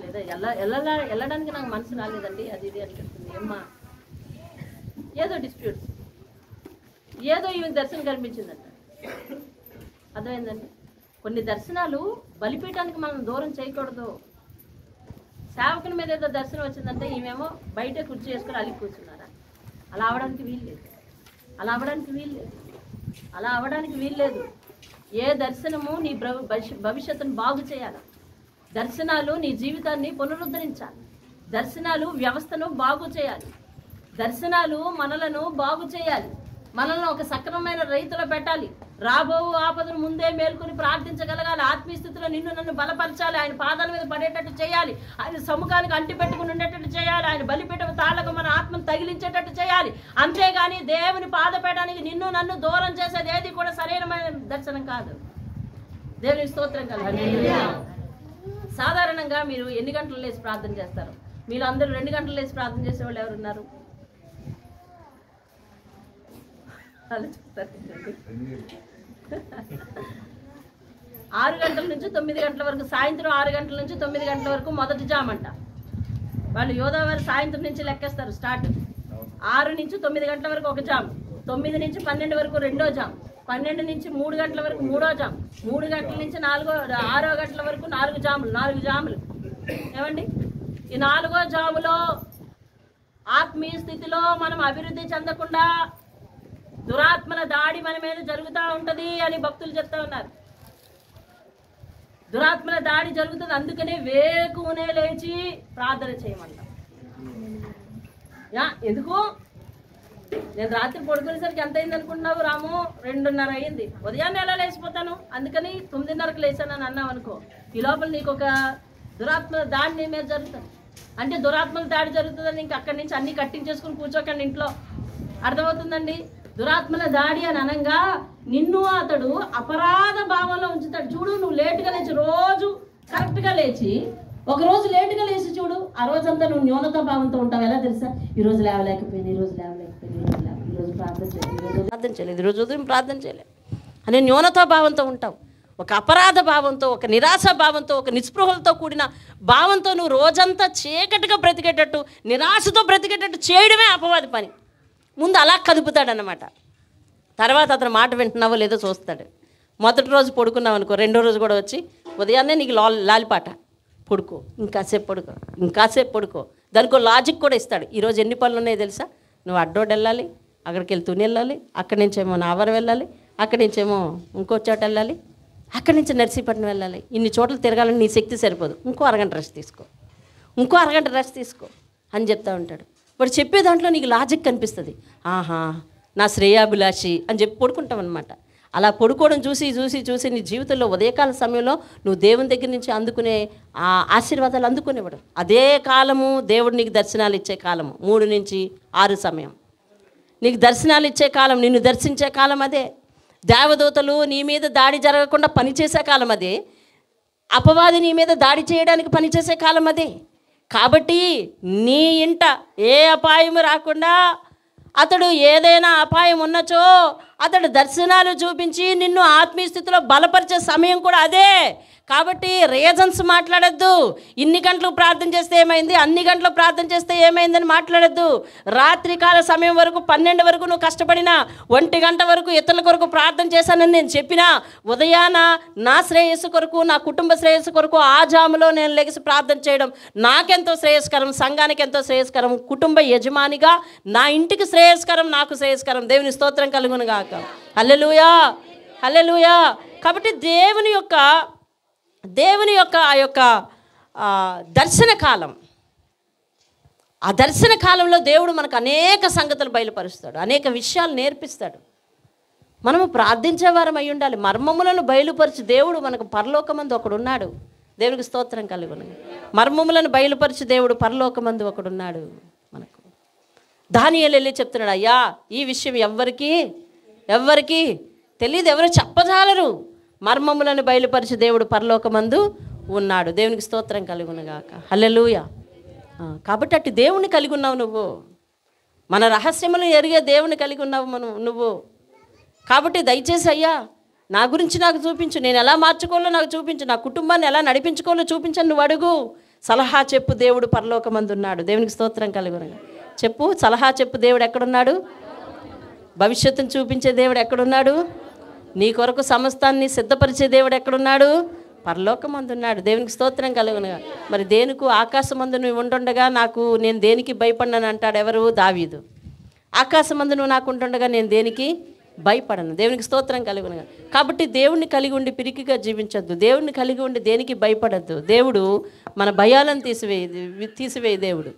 లేదా వెళ్ళడానికి నాకు మనసు రాలేదండి, అది ఇది అనిపిస్తుంది. ఏమ్మా ఏదో డిస్ప్యూట్స్, ఏదో ఈమె దర్శనం కనిపించిందంట. అర్థమైందండి? కొన్ని దర్శనాలు బలిపీఠానికి మనం దూరం చేయకూడదు. సేవకుని మీద ఏదో దర్శనం వచ్చిందంటే ఈమెమో బయట కుర్చీ చేసుకుని అలిగి కూర్చున్నారా? అలా అవడానికి వీల్లేదు, అలా అవడానికి వీల్లేదు, అలా అవడానికి వీల్లేదు. ఏ దర్శనము నీ భవిష్యత్తును బాగు చేయాలి. దర్శనాలు నీ జీవితాన్ని పునరుద్ధరించాలి. దర్శనాలు వ్యవస్థను బాగు చేయాలి. దర్శనాలు మనలను బాగు చేయాలి. మనల్ని ఒక సక్రమమైన రైతులో పెట్టాలి. రాబో ఆపదను ముందే మేల్కొని ప్రార్థించగలగాలి. ఆత్మీయ స్థితిలో నిన్ను నన్ను బలపరచాలి. ఆయన పాదాల మీద పడేటట్టు చేయాలి. ఆయన సముఖానికి అంటి పెట్టుకుని ఉండేటట్టు చేయాలి. ఆయన బలిపీఠం తాళ్ళకు మన ఆత్మను తగిలించేటట్టు చేయాలి. అంతేగాని దేవుని పాదపేయడానికి నిన్ను నన్ను దూరం చేసేది ఏది కూడా సరైన దర్శనం కాదు. దేవుని స్తోత్రం కలగాలి. సాధారణంగా మీరు ఎన్ని గంటలు లేచి ప్రార్థన చేస్తారు? మీరు అందరూ 2 గంటలు లేచి ప్రార్థన చేసేవాళ్ళు ఎవరున్నారు? 6 గంటల నుంచి 9 గంటల వరకు, సాయంత్రం 6 గంటల నుంచి 9 గంటల వరకు మొదటి జామ్ అంట. వాళ్ళు యోధావారి సాయంత్రం నుంచి లెక్కేస్తారు స్టార్ట్. 6 నుంచి 9 గంటల వరకు ఒక జామ్, 9 నుంచి 12 వరకు రెండో జామ్, 12 నుంచి 3 గంటల వరకు మూడో జామ్, 3 గంటల నుంచి 6 గంటల వరకు 4 జాములు, 4 జాములు. ఏమండి? ఈ 4వ జాములో ఆత్మీయ స్థితిలో మనం అభివృద్ధి చెందకుండా దురాత్మల దాడి మన మీద జరుగుతూ ఉంటది అని భక్తులు చెప్తా ఉన్నారు. దురాత్మల దాడి జరుగుతుంది. అందుకనే వేకునే లేచి ప్రార్థన చేయమంటాం. ఎందుకు? నేను రాత్రి పడుకునేసరికి ఎంత అయింది అనుకుంటున్నావు రాము? 2:30 అయింది. ఉదయాన్నే ఎలా లేచిపోతాను, అందుకని 9:30కి లేచాను అని అన్నావు అనుకో, ఈ లోపల నీకు ఒక దురాత్మల దాడి నీ మీద జరుగుతుంది. అంటే దురాత్మల దాడి జరుగుతుందని ఇంక అక్కడి నుంచి అన్ని కట్టించేసుకుని కూర్చోకండి ఇంట్లో. అర్థమవుతుందండి? దురాత్మల దాడి అని అనగా నిన్ను అతడు అపరాధ భావంలో ఉంచుతాడు. చూడు, నువ్వు లేటుగా లేచి, రోజు కరెక్ట్గా లేచి, ఒక రోజు లేటుగా లేచి చూడు, ఆ రోజంతా నువ్వు న్యూనత భావంతో ఉంటావు. ఎలా తెలుసా? ఈరోజు లేవలేకపోయింది, ఈరోజు ప్రార్థన చేయలేదు, ఈరోజు ఉదయం ప్రార్థన చేయలేదు అనే న్యూనత భావంతో ఉంటావు. ఒక అపరాధ భావంతో, ఒక నిరాశ భావంతో, ఒక నిస్పృహలతో కూడిన భావంతో నువ్వు రోజంతా చీకటిగా బ్రతికేటట్టు, నిరాశతో బ్రతికేటట్టు చేయడమే అపవాది పని. ముందు అలా కదుపుతాడనమాట. తర్వాత అతను మాట వింటున్నావో లేదో చూస్తాడు. మొదటి రోజు పడుకున్నావు అనుకో, రెండో రోజు కూడా వచ్చి ఉదయాన్నే నీకు లాలిపాట, పడుకో, ఇంకాసేపు పడుకో, ఇంకాసేపు పడుకో. దానికో లాజిక్ కూడా ఇస్తాడు. ఈరోజు ఎన్ని పనులు ఉన్నాయో తెలుసా? నువ్వు అడ్డోడు వెళ్ళాలి, అక్కడికి వెళ్ళి తుని వెళ్ళాలి, అక్కడి నుంచేమో నావరం వెళ్ళాలి, అక్కడి నుంచేమో ఇంకో చోట వెళ్ళాలి, అక్కడి నుంచి నర్సీపట్నం వెళ్ళాలి. ఇన్ని చోట్ల తిరగాలని నీ శక్తి సరిపోదు, ఇంకో అరగంట రెస్ట్ తీసుకో, ఇంకో అరగంట రెస్ట్ తీసుకో అని చెప్తా ఉంటాడు. వాడు చెప్పే దాంట్లో నీకు లాజిక్ కనిపిస్తుంది. ఆహా, నా శ్రేయాభిలాషి అని చెప్పి పడుకుంటాం అనమాట. అలా పడుకోవడం చూసి చూసి చూసి నీ జీవితంలో ఉదయకాల సమయంలో నువ్వు దేవుని దగ్గర నుంచి అందుకునే ఆ ఆశీర్వాదాలు అందుకునేవాడు. అదే కాలము దేవుడు నీకు దర్శనాలు ఇచ్చే కాలము. 3 నుంచి 6 సమయం నీకు దర్శనాలు ఇచ్చే కాలం, నిన్ను దర్శించే కాలం అదే. దేవదూతలు నీ మీద దాడి జరగకుండా పనిచేసే కాలం అదే, అపవాది నీ మీద దాడి చేయడానికి పనిచేసే కాలం అదే. కాబట్టి నీ ఇంట ఏ అపాయము రాకుండా, అతడు ఏదైనా అపాయం ఉన్నచో అతడు దర్శనాలు చూపించి నిన్ను ఆత్మీయ స్థితిలో బలపరిచే సమయం కూడా అదే. కాబట్టి రీజన్స్ మాట్లాడద్దు. ఇన్ని గంటలు ప్రార్థన చేస్తే ఏమైంది, అన్ని గంటలు ప్రార్థన చేస్తే ఏమైందని మాట్లాడద్దు. రాత్రికాల సమయం వరకు 12 వరకు నువ్వు కష్టపడినా, 1 గంట వరకు ఇతరుల కొరకు ప్రార్థన చేశానని నేను చెప్పినా, ఉదయాన నా శ్రేయస్సు కొరకు, నా కుటుంబ శ్రేయస్సు కొరకు ఆ జాములో నేను లెగిసి ప్రార్థన చేయడం నాకెంతో శ్రేయస్కరం, సంఘానికి ఎంతో శ్రేయస్కరం, కుటుంబ యజమానిగా నా ఇంటికి శ్రేయస్కరం, నాకు శ్రేయస్కరం. దేవుని స్తోత్రం కలుగును గాక. హల్లెలూయా, హల్లెలూయా. కాబట్టి దేవుని యొక్క ఆ యొక్క దర్శన కాలం, ఆ దర్శన కాలంలో దేవుడు మనకు అనేక సంగతులు బయలుపరుస్తాడు, అనేక విషయాలు నేర్పిస్తాడు. మనము ప్రార్థించేవారం అయి ఉండాలి. మర్మములను బయలుపరిచి దేవుడు మనకు పరలోకమందు ఒకడున్నాడు. దేవునికి స్తోత్రం కలుగును. మర్మములను బయలుపరిచి దేవుడు పరలోకమందు ఒకడున్నాడు మనకు. దానియేలు వెళ్ళి చెప్తున్నాడు, అయ్యా ఈ విషయం ఎవ్వరికి తెలియదు, ఎవరు చెప్పజాలరు. మర్మములను బయలుపరిచి దేవుడు పరలోకమందు ఉన్నాడు. దేవునికి స్తోత్రం కలుగునుగాక. హల్లెలూయా. కాబట్టి అట్టి దేవుని కలిగి ఉన్నావు నువ్వు. మన రహస్యములు ఎరిగే దేవుని కలిగి ఉన్నావు నువ్వు. కాబట్టి దయచేసి అయ్యా నా గురించి నాకు చూపించు, నేను ఎలా మార్చుకోవాలో నాకు చూపించు, నా కుటుంబాన్ని ఎలా నడిపించుకోవాలో చూపించని నువ్వు అడుగు. సలహా చెప్పు, దేవుడు పరలోకమందు ఉన్నాడు. దేవునికి స్తోత్రం కలుగునుగాక. చెప్పు, సలహా చెప్పు, దేవుడు ఎక్కడున్నాడు? భవిష్యత్తును చూపించే దేవుడు ఎక్కడున్నాడు? నీ కొరకు సమస్తాన్ని సిద్ధపరిచే దేవుడు ఎక్కడున్నాడు? పరలోకమందున్నాడు. దేవునికి స్తోత్రం కలుగునుగా. మరి దేనికి ఆకాశమందు నువ్వు ఉంటుండగా నేను దేనికి భయపడినాను అంటాడు ఎవరు? దావీదు. ఆకాశమందు నువ్వు నాకు ఉంటుండగా నేను దేనికి భయపడను. దేవునికి స్తోత్రం కలుగునుగా. కాబట్టి దేవుణ్ణి కలిగి ఉండి పిరికిగా జీవించొద్దు. దేవుణ్ణి కలిగి ఉండి దేనికి భయపడద్దు. దేవుడు మన భయాలను తీసివేయ దేవుడు.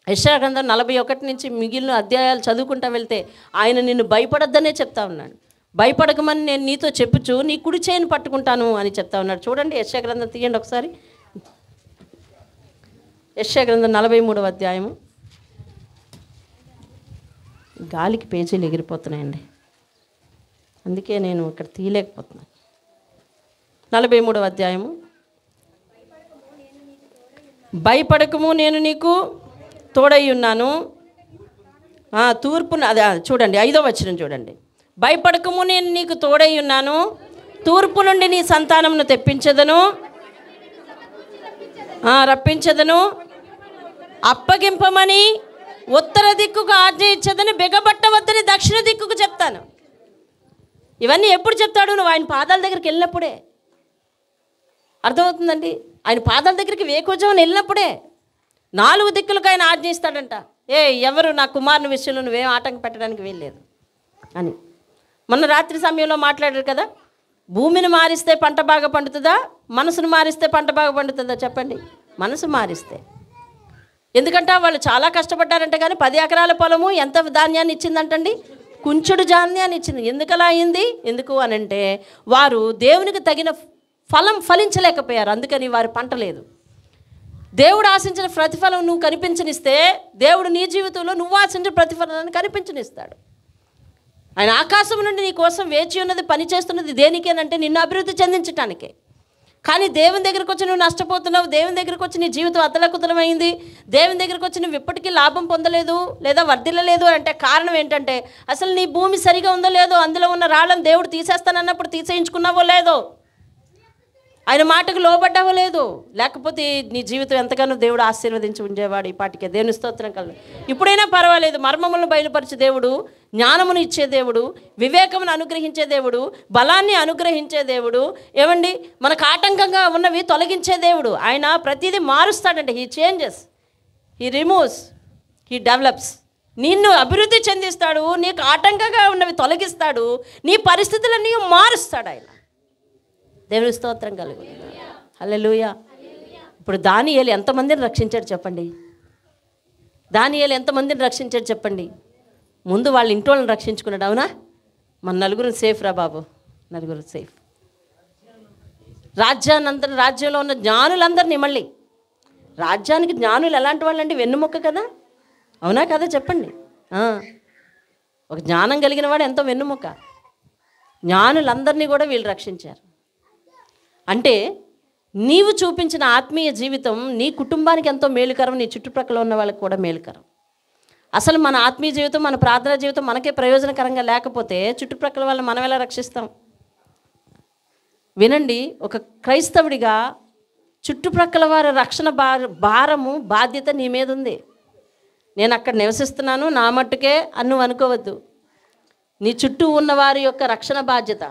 యెషయా గ్రంథం 41 నుంచి మిగిలిన అధ్యాయాలు చదువుకుంటా వెళ్తే ఆయన నిన్ను భయపడొద్దనే చెప్తా ఉన్నాడు. భయపడకమని నేను నీతో చెప్పుచు నీ కుడి చేయిని పట్టుకుంటాను అని చెప్తా ఉన్నాడు. చూడండి, యెషయా గ్రంథం తీయండి ఒకసారి. యెషయా గ్రంథం 43వ అధ్యాయము. గాలికి పేజీలు ఎగిరిపోతున్నాయండి, అందుకే నేను ఇక్కడ తీయలేకపోతున్నాను. 43వ అధ్యాయము. భయపడకము, నేను నీకు తోడై ఉన్నాను. తూర్పున అదే చూడండి, 5వ వచనం చూడండి. భయపడకము, నేను నీకు తోడై ఉన్నాను, తూర్పు నుండి నీ సంతానమును తెప్పించదను, రప్పించదను, అప్పగింపమని ఉత్తర దిక్కుకు ఆజ్ఞ ఇచ్చదని, బిగబట్టవద్దని దక్షిణ దిక్కుకు చెప్తాను. ఇవన్నీ ఎప్పుడు చెప్తాడు? నువ్వు ఆయన పాదాల దగ్గరికి వెళ్ళినప్పుడే. అర్థమవుతుందండి? ఆయన పాదాల దగ్గరికి వేకోజామున వెళ్ళినప్పుడే 4 దిక్కులకు ఆయన ఆజ్ఞ ఇస్తాడంట. ఎవరు నా కుమారుని విషయంలో నువ్వేం ఆటంకం పెట్టడానికి వీల్లేదు అని. మొన్న రాత్రి సమయంలో మాట్లాడారు కదా, భూమిని మారిస్తే పంట బాగా పండుతుందా, మనసును మారిస్తే పంట బాగా పండుతుందా? చెప్పండి. మనసు మారిస్తే. ఎందుకంటే వాళ్ళు చాలా కష్టపడ్డారంట, కానీ 10 ఎకరాల పొలము ఎంత ధాన్యాన్ని ఇచ్చిందంటండి? కుంచుడు ధాన్యాన్ని ఇచ్చింది. ఎందుకలా అయింది? ఎందుకు అనంటే వారు దేవునికి తగిన ఫలం ఫలించలేకపోయారు, అందుకని వారి పంట లేదు. దేవుడు ఆశించిన ప్రతిఫలం నువ్వు కనిపించనిస్తే దేవుడు నీ జీవితంలో నువ్వు ఆశించిన ప్రతిఫలాన్ని కనిపించనిస్తాడు. ఆయన ఆకాశం నుండి నీ కోసం వేచి ఉన్నది, పని చేస్తున్నది దేనికేనంటే నిన్ను అభివృద్ధి చెందించటానికే. కానీ దేవుని దగ్గరికి వచ్చి నువ్వు నష్టపోతున్నావు, దేవుని దగ్గరికి వచ్చి నీ జీవితం అతలకుతలమైంది, దేవుని దగ్గరికి వచ్చి నువ్వు ఇప్పటికీ లాభం పొందలేదు లేదా వర్ధిల్లలేదు అంటే కారణం ఏంటంటే అసలు నీ భూమి సరిగా ఉందో లేదో, అందులో ఉన్న రాళ్ళను దేవుడు తీసేస్తానన్నప్పుడు తీసేయించుకున్నావో లేదో, ఆయన మాటకు లోబడ్డావో లేదు, లేకపోతే నీ జీవితం ఎంతగానో దేవుడు ఆశీర్వదించి ఉండేవాడు ఈ పాటికే. దేవుని స్తోత్రం కలుగు. ఇప్పుడైనా పర్వాలేదు, మర్మములను బయలుపరిచే దేవుడు, జ్ఞానమును ఇచ్చే దేవుడు, వివేకమును అనుగ్రహించే దేవుడు, బలాన్ని అనుగ్రహించే దేవుడు, ఏమండి మనకు ఆటంకంగా ఉన్నవి తొలగించే దేవుడు. ఆయన ప్రతిదీ మారుస్తాడంటే he changes, he removes, he develops. నిన్ను అభివృద్ధి చెందిస్తాడు, నీకు ఆటంకంగా ఉన్నవి తొలగిస్తాడు, నీ పరిస్థితులన్నీ మారుస్తాడు ఆయన. దేవుని స్తోత్రం కలుగు. హల్లెలూయా. ఇప్పుడు దానియేలు ఎంతమందిని రక్షించాడు చెప్పండి? దానియేలు ఎంతమందిని రక్షించాడు చెప్పండి? ముందు వాళ్ళ ఇంటి వాళ్ళని రక్షించుకున్నాడు, అవునా? మన నలుగురు సేఫ్ రా బాబు, నలుగురు సేఫ్. రాజ్యంలో ఉన్న జ్ఞానులందరినీ, మళ్ళీ రాజ్యానికి జ్ఞానులు ఎలాంటి వాళ్ళండి? వెన్నుముక్క కదా, అవునా కదా? చెప్పండి. ఒక జ్ఞానం కలిగిన వాడు ఎంతో వెన్నుముక్క. జ్ఞానులందరినీ కూడా వీళ్ళు రక్షించారు. అంటే నీవు చూపించిన ఆత్మీయ జీవితం నీ కుటుంబానికి ఎంతో మేలుకరం, నీ చుట్టుప్రక్కల ఉన్న వాళ్ళకి కూడా మేలుకరం. అసలు మన ఆత్మీయ జీవితం, మన ప్రార్థనా జీవితం మనకే ప్రయోజనకరంగా లేకపోతే చుట్టుప్రక్కల వాళ్ళని మనం ఎలా రక్షిస్తాం? వినండి, ఒక క్రైస్తవుడిగా చుట్టుప్రక్కల వారి రక్షణ భారము, బాధ్యత నీ మీద ఉంది. నేను అక్కడ నివసిస్తున్నాను నా మట్టుకే అని నువ్వు అనుకోవద్దు. నీ చుట్టూ ఉన్నవారి యొక్క రక్షణ బాధ్యత,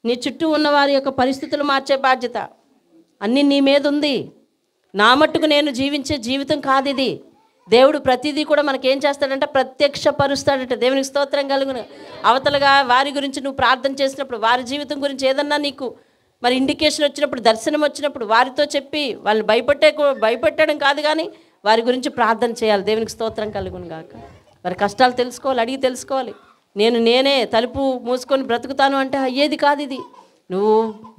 నీ చుట్టూ ఉన్నవారి యొక్క పరిస్థితులు మార్చే బాధ్యత అన్నీ నీ మీద ఉంది. నా మట్టుకు నేను జీవించే జీవితం కాదు ఇది. దేవుడు ప్రతిదీ కూడా మనకేం చేస్తాడంటే ప్రత్యక్షపరుస్తాడట. దేవునికి స్తోత్రం కలుగును. అవతలగా వారి గురించి నువ్వు ప్రార్థన చేసినప్పుడు, వారి జీవితం గురించి ఏదన్నా నీకు మరి ఇండికేషన్ వచ్చినప్పుడు, దర్శనం వచ్చినప్పుడు వారితో చెప్పి వాళ్ళని భయపెట్టడం కాదు, కానీ వారి గురించి ప్రార్థన చేయాలి. దేవునికి స్తోత్రం కలుగును గాక. వారి కష్టాలు తెలుసుకోవాలి, అడిగి తెలుసుకోవాలి. నేనే తలుపు మూసుకొని బ్రతుకుతాను అంటే అయ్యేది కాదు ఇది. నువ్వు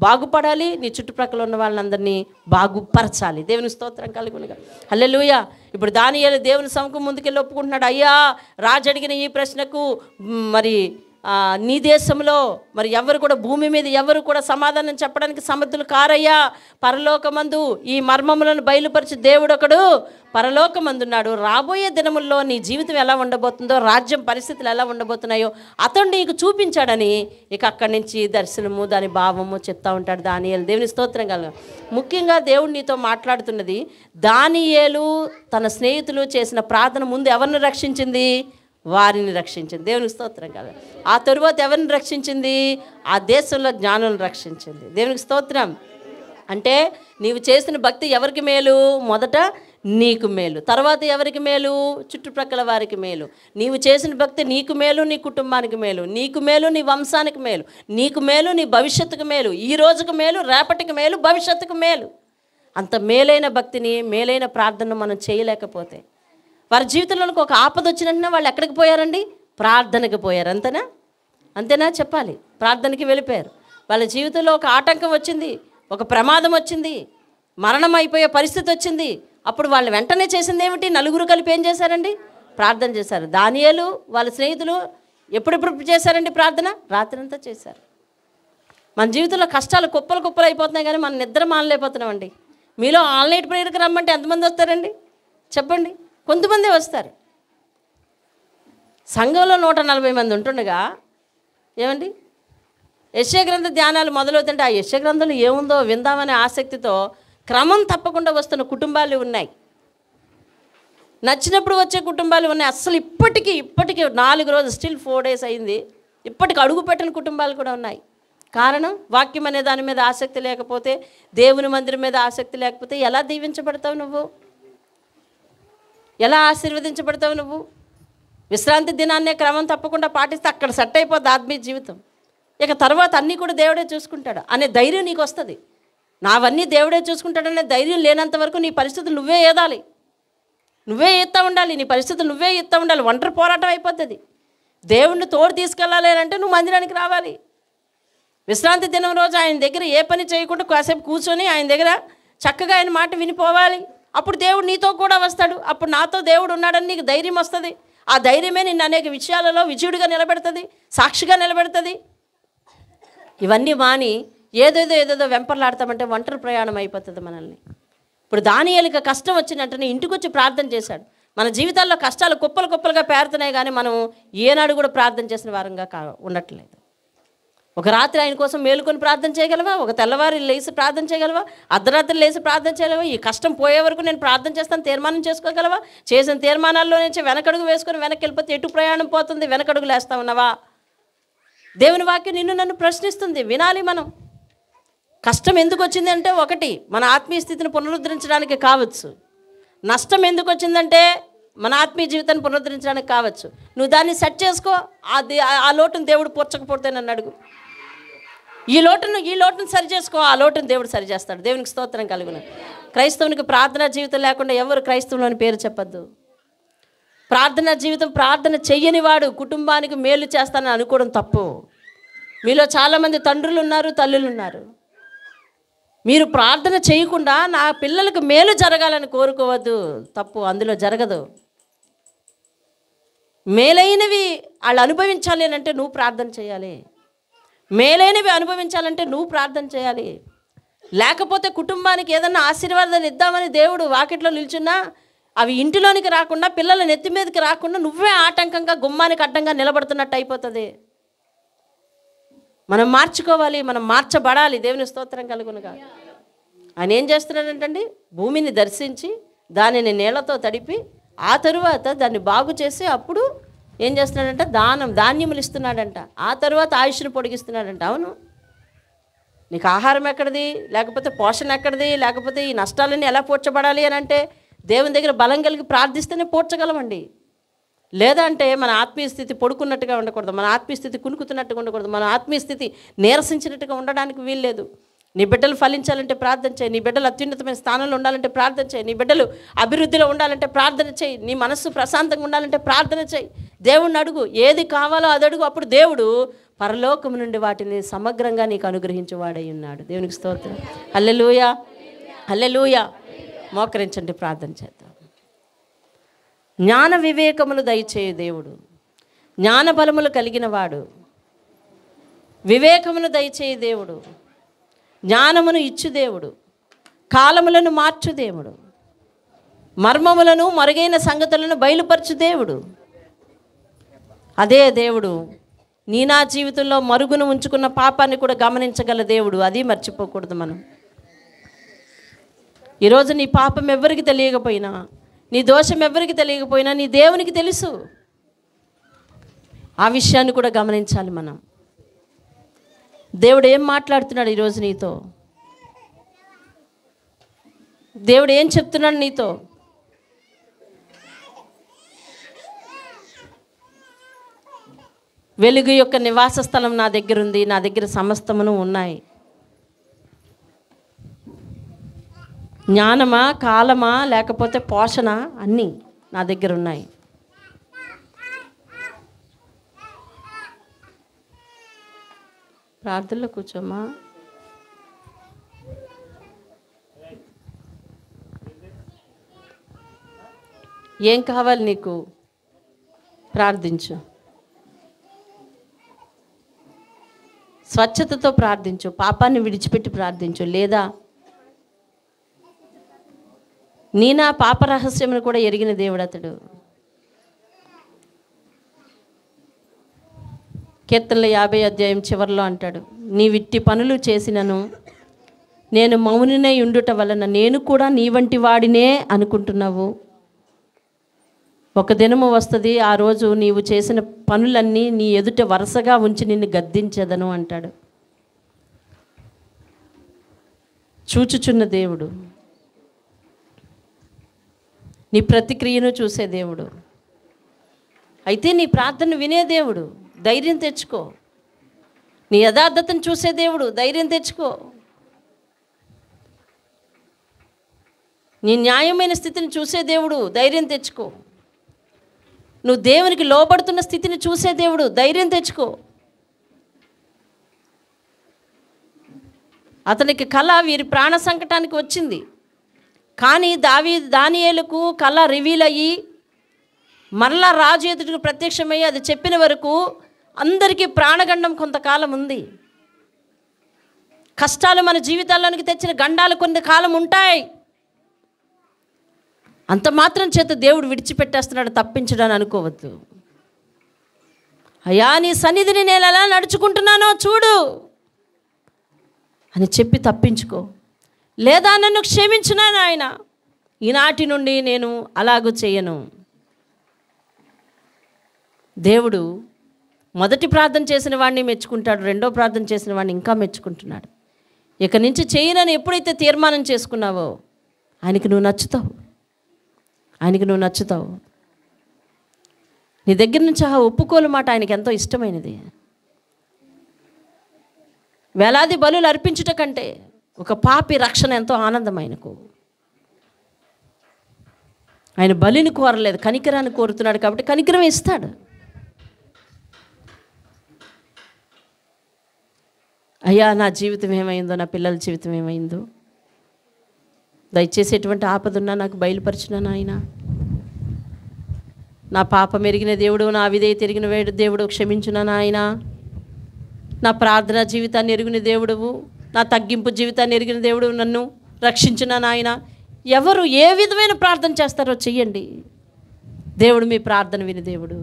బాగుపడాలి, నీ చుట్టుప్రక్కల ఉన్న వాళ్ళందరినీ బాగుపరచాలి. దేవుని స్తోత్రం కలుగునుగా. హల్లెలూయా. ఇప్పుడు దానియేలు దేవుని సముఖం ముందుకెళ్ళి ఒప్పుకుంటున్నాడు, అయ్యా రాజు అడిగిన ఈ ప్రశ్నకు మరి నీ దేశంలో మరి ఎవరు కూడా, భూమి మీద ఎవరు కూడా సమాధానం చెప్పడానికి సమర్థులు కారయ్యా. పరలోకమందు ఈ మర్మములను బయలుపరిచి దేవుడొకడు పరలోకమందున్నాడు. రాబోయే దినముల్లో నీ జీవితం ఎలా ఉండబోతుందో, రాజ్యం పరిస్థితులు ఎలా ఉండబోతున్నాయో అతడు నీకు చూపించాడని ఇక అక్కడి నుంచి దర్శనము, దాని భావము చెప్తా ఉంటాడు దానియేలు. దేవుని స్తోత్రం కలుగు. ముఖ్యంగా దేవుడు నీతో మాట్లాడుతున్నది, దానియేలు తన స్నేహితులు చేసిన ప్రార్థన ముందు ఎవరిని రక్షించింది? వారిని రక్షించింది. దేవునికి స్తోత్రం కదా. ఆ తరువాత ఎవరిని రక్షించింది? ఆ దేశంలో జ్ఞానులను రక్షించింది. దేవునికి స్తోత్రం. అంటే నీవు చేసిన భక్తి ఎవరికి మేలు? మొదట నీకు మేలు, తర్వాత ఎవరికి మేలు? చుట్టుప్రక్కల వారికి మేలు. నీవు చేసిన భక్తి నీకు మేలు, నీ కుటుంబానికి మేలు, నీకు మేలు, నీ వంశానికి మేలు, నీకు మేలు, నీ భవిష్యత్తుకు మేలు, ఈ రోజుకు మేలు, రేపటికి మేలు, భవిష్యత్తుకు మేలు. అంత మేలైన భక్తిని, మేలైన ప్రార్థనను మనం చేయలేకపోతే, వారి జీవితంలోనికి ఒక ఆపద వచ్చినట్టున వాళ్ళు ఎక్కడికి పోయారండి? ప్రార్థనకి పోయారు. అంతేనా చెప్పాలి. ప్రార్థనకి వెళ్ళిపోయారు. వాళ్ళ జీవితంలో ఒక ఆటంకం వచ్చింది, ఒక ప్రమాదం వచ్చింది, మరణం అయిపోయే పరిస్థితి వచ్చింది. అప్పుడు వాళ్ళు వెంటనే చేసింది ఏమిటి? నలుగురు కలిపి ఏం చేశారండి? ప్రార్థన చేశారు. దానియేలు వాళ్ళ స్నేహితులు ఎప్పుడెప్పుడు చేశారండి ప్రార్థన? రాత్రంతా చేశారు. మన జీవితంలో కష్టాలు కుప్పలు అయిపోతున్నాయి, కానీ మనం నిద్ర మానలేకపోతున్నామండి. మీలో ఆల్ నైట్ ప్రేయర్కి రమ్మంటే ఎంతమంది వస్తారండి చెప్పండి? కొంతమందే వస్తారు. సంఘంలో 140 మంది ఉంటుండగా ఏమండి యెషయా గ్రంథ ధ్యానాలు మొదలవుతుంటే ఆ యెషయా గ్రంథంలో ఏముందో విందామనే ఆసక్తితో క్రమం తప్పకుండా వస్తున్న కుటుంబాలు ఉన్నాయి. నచ్చినప్పుడు వచ్చే కుటుంబాలు ఉన్నాయి. అస్సలు ఇప్పటికీ 4 రోజులు, స్టిల్ 4 days అయింది, ఇప్పటికి అడుగు పెట్టిన కుటుంబాలు కూడా ఉన్నాయి. కారణం, వాక్యం అనే దాని మీద ఆసక్తి లేకపోతే, దేవుని మందిరం మీద ఆసక్తి లేకపోతే ఎలా దీవించబడతావు నువ్వు? ఎలా ఆశీర్వదించబడతావు నువ్వు? విశ్రాంతి దినాన్నే క్రమం తప్పకుండా పాటిస్తే అక్కడ సెట్ అయిపోద్ది ఆత్మీయ జీవితం. ఇక తర్వాత అన్నీ కూడా దేవుడే చూసుకుంటాడు అనే ధైర్యం నీకు వస్తుంది. నావన్నీ దేవుడే చూసుకుంటాడనే ధైర్యం లేనంత వరకు నీ పరిస్థితులు నువ్వే ఏదాలి, నువ్వే ఎత్తా ఉండాలి, నీ పరిస్థితులు నువ్వే ఎత్తా ఉండాలి. ఒంటరి పోరాటం అయిపోతుంది. దేవుణ్ణి తోడు తీసుకెళ్ళాలి అంటే నువ్వు మందిరానికి రావాలి. విశ్రాంతి దినం రోజు ఆయన దగ్గర ఏ పని చేయకుండా కాసేపు కూర్చొని ఆయన దగ్గర చక్కగా ఆయన మాట వినిపోవాలి. అప్పుడు దేవుడు నీతో కూడా వస్తాడు. అప్పుడు నాతో దేవుడు ఉన్నాడని నీకు ధైర్యం వస్తుంది. ఆ ధైర్యమే నిన్ను అనేక విషయాలలో విజయుడిగా నిలబెడుతుంది, సాక్షిగా నిలబెడుతుంది. ఇవన్నీ మాని ఏదేదో వెంపర్లాడతామంటే ఒంటరి ప్రయాణం అయిపోతుంది మనల్ని. ఇప్పుడు దానియేలుకి కష్టం వచ్చినట్టునే ఇంటికి వచ్చి ప్రార్థన చేశాడు. మన జీవితాల్లో కష్టాలు కుప్పలుగా పేరుతున్నాయి, కానీ మనం ఏనాడు కూడా ప్రార్థన చేసిన వారంగా ఉండట్లేదు. ఒక రాత్రి ఆయన కోసం మేలుకొని ప్రార్థన చేయగలవా? ఒక తెల్లవారి లేచి ప్రార్థన చేయగలవా? అర్ధరాత్రి లేచి ప్రార్థన చేయగలవా? ఈ కష్టం పోయే వరకు నేను ప్రార్థన చేస్తాను తీర్మానం చేసుకోగలవా? చేసిన తీర్మానాల్లో నుంచి వెనకడుగు వేసుకొని వెనక్కి వెళ్ళిపోతే ఎటు ప్రయాణం పోతుంది? వెనకడుగు లేస్తా ఉన్నావా? దేవుని వాక్యం నిన్ను నన్ను ప్రశ్నిస్తుంది, వినాలి మనం. కష్టం ఎందుకు వచ్చింది అంటే, ఒకటి మన ఆత్మీయ స్థితిని పునరుద్ధరించడానికి కావచ్చు. నష్టం ఎందుకు వచ్చిందంటే మన ఆత్మీయ జీవితాన్ని పునరుద్ధరించడానికి కావచ్చు. నువ్వు దాన్ని సెట్ చేసుకో. ఆ లోటును దేవుడు పూడ్చకపోతే నన్ను అడుగు. ఈ లోటును సరి చేసుకో, ఆ లోటును దేవుడు సరి చేస్తాడు. దేవునికి స్తోత్రం కలుగును. క్రైస్తవునికి ప్రార్థనా జీవితం లేకుండా ఎవరు క్రైస్తవులని పేరు చెప్పద్దు. ప్రార్థనా జీవితం, ప్రార్థన చెయ్యని వాడు కుటుంబానికి మేలు చేస్తానని అనుకోవడం తప్పు. మీలో చాలామంది తండ్రులు ఉన్నారు, తల్లులు ఉన్నారు. మీరు ప్రార్థన చేయకుండా నా పిల్లలకు మేలు జరగాలని కోరుకోవద్దు, తప్పు. అందులో జరగదు. మేలైనవి వాళ్ళు అనుభవించాలి అని అంటే నువ్వు ప్రార్థన చేయాలి. మేలైనవి అనుభవించాలంటే నువ్వు ప్రార్థన చేయాలి. లేకపోతే కుటుంబానికి ఏదన్నా ఆశీర్వాదాలు ఇద్దామని దేవుడు వాకిట్లో నిల్చున్నా అవి ఇంటిలోనికి రాకుండా, పిల్లల నెత్తి మీదకి రాకుండా నువ్వే ఆటంకంగా గుమ్మానికి అడ్డంగా నిలబడుతున్నట్టు అయిపోతుంది. మనం మార్చుకోవాలి, మనం మార్చబడాలి. దేవుని స్తోత్రం కలుగునుగా. ఆయన ఏం చేస్తున్నాడంటండి, భూమిని దర్శించి దానిని నీళ్లతో తడిపి ఆ తరువాత దాన్ని బాగు చేసి అప్పుడు ఏం చేస్తున్నాడంట, ధాన్యములు ఇస్తున్నాడంట. ఆ తరువాత ఆయుష్ను పొడిగిస్తున్నాడంట. అవును, నీకు ఆహారం ఎక్కడిది, లేకపోతే పోషణ ఎక్కడిది, లేకపోతే ఈ నష్టాలన్నీ ఎలా పూడ్చబడాలి అని అంటే దేవుని దగ్గర బలం కలిగి ప్రార్థిస్తేనే పూడ్చగలమండి. లేదంటే మన ఆత్మీయ స్థితి పడుకున్నట్టుగా ఉండకూడదు, మన ఆత్మీయ స్థితి కునుకుతున్నట్టుగా ఉండకూడదు, మన ఆత్మీయ స్థితి నీరసించినట్టుగా ఉండడానికి వీల్లేదు. నీ బిడ్డలు ఫలించాలంటే ప్రార్థన చేయి, నీ బిడ్డలు అత్యున్నతమైన స్థానంలో ఉండాలంటే ప్రార్థన చేయి, నీ బిడ్డలు అభివృద్ధిలో ఉండాలంటే ప్రార్థన చేయి, నీ మనస్సు ప్రశాంతంగా ఉండాలంటే ప్రార్థన చేయి. దేవుణ్ణి అడుగు, ఏది కావాలో అది అడుగు. అప్పుడు దేవుడు పరలోకము నుండి వాటిని సమగ్రంగా నీకు అనుగ్రహించేవాడై ఉన్నాడు. దేవునికి స్తోత్రం. హల్లెలూయా, హల్లెలూయా. మోకరించండి, ప్రార్థన చేద్దాం. జ్ఞాన వివేకములు దయచేయు దేవుడు, జ్ఞాన బలములు కలిగిన వాడు, వివేకమును దయచేయు దేవుడు, జ్ఞానమును ఇచ్చు దేవుడు, కాలములను మార్చు దేవుడు, మర్మములను మరుగైన సంగతులను బయలుపరచు దేవుడు. అదే దేవుడు నా జీవితంలో మరుగును ఉంచుకున్న పాపాన్ని కూడా గమనించగల దేవుడు. అది మర్చిపోకూడదు మనం. ఈరోజు నీ పాపం ఎవరికి తెలియకపోయినా, నీ దోషం ఎవరికి తెలియకపోయినా నీ దేవునికి తెలుసు. ఆ విషయాన్ని కూడా గమనించాలి మనం. దేవుడు ఏం మాట్లాడుతున్నాడు ఈరోజు నీతో? దేవుడు ఏం చెప్తున్నాడు నీతో? వెలుగు యొక్క నివాస స్థలం నా దగ్గర ఉంది, నా దగ్గర సమస్తమును ఉన్నాయి. జ్ఞానమా, కాలమా, లేకపోతే పోషణ, అన్నీ నా దగ్గర ఉన్నాయి. ప్రార్థనలో కూర్చోమా. ఏం కావాలి నీకు? ప్రార్థించు. స్వచ్ఛతతో ప్రార్థించు, పాపాన్ని విడిచిపెట్టి ప్రార్థించు. లేదా నా పాప రహస్యమును కూడా ఎరిగిన దేవుడు అతడు. కీర్తనల 50 అధ్యాయం చివరిలో అంటాడు, నీ విట్టి పనులు చేసినను నేను మౌనినై ఉండుట వలన నేను కూడా నీ వంటి వాడినే అనుకుంటున్నావు. ఒక దినము వస్తుంది, ఆ రోజు నీవు చేసిన పనులన్నీ నీ ఎదుట వరుసగా ఉంచి నిన్ను గద్దించెదను అంటాడు. చూచుచున్న దేవుడు, నీ ప్రతిక్రియను చూసే దేవుడు. అయితే నీ ప్రార్థన వినే దేవుడు. ధైర్యం తెచ్చుకో. నీ యథార్థతను చూసే దేవుడు. ధైర్యం తెచ్చుకో. నీ న్యాయమైన స్థితిని చూసే దేవుడు. ధైర్యం తెచ్చుకో. నువ్వు దేవునికి లోబడుతున్న స్థితిని చూసే దేవుడు. ధైర్యం తెచ్చుకో. అతనికి కళ వీరి ప్రాణ సంకటానికి వచ్చింది. కానీ దానియేలుకు కళ రివీల్ అయ్యి మరలా రాజు ఎదుటికి ప్రత్యక్షమయ్యి అది చెప్పిన వరకు అందరికీ ప్రాణగండం కొంతకాలం ఉంది. కష్టాలు మన జీవితాల్లోనికి తెచ్చిన గండాలు కొంతకాలం ఉంటాయి. అంత మాత్రం చేత దేవుడు విడిచిపెట్టేస్తున్నాడు తప్పించడానికి అనుకోవద్దు. అయ్యా, నీ సన్నిధిని నేను ఎలా నడుచుకుంటున్నానో చూడు అని చెప్పి తప్పించుకో. లేదా నన్ను క్షమించునా నాయన, ఈనాటి నుండి నేను అలాగూ చేయను. దేవుడు మొదటి ప్రార్థన చేసిన వాడిని మెచ్చుకుంటాడు, రెండో ప్రార్థన చేసిన వాడిని ఇంకా మెచ్చుకుంటున్నాడు. ఇక నుంచి చేయనని ఎప్పుడైతే తీర్మానం చేసుకున్నావో ఆయనకి నువ్వు నచ్చుతావు. ఆయనకి నువ్వు నచ్చుతావు. నీ దగ్గర నుంచి ఆ ఒప్పుకోలు మాట ఆయనకి ఎంతో ఇష్టమైనది. వేలాది బలులు అర్పించుట కంటే ఒక పాపి రక్షణ ఎంతో ఆనందం ఆయనకు. ఆయన బలిని కోరలేదు, కనికరాన్ని కోరుతున్నాడు. కాబట్టి కనికరం ఇస్తాడు. అయ్యా, నా జీవితం ఏమైందో, నా పిల్లల జీవితం ఏమైందో, దయచేసి ఎటువంటి ఆపదున్నా నాకు బయలుపరచునా నాయన. నా పాపం ఎరిగిన దేవుడు, నా విధేయత ఎరిగిన దేవుడు క్షమించునా నాయన. నా ప్రార్థన జీవితాన్ని ఎరిగిన దేవుడువు, నా తగ్గింపు జీవితాన్ని ఎరిగిన దేవుడు నన్ను రక్షించిన నాయన. ఎవరు ఏ విధమైన ప్రార్థన చేస్తారో చెయ్యండి. దేవుడు మీ ప్రార్థన విని దేవుడు.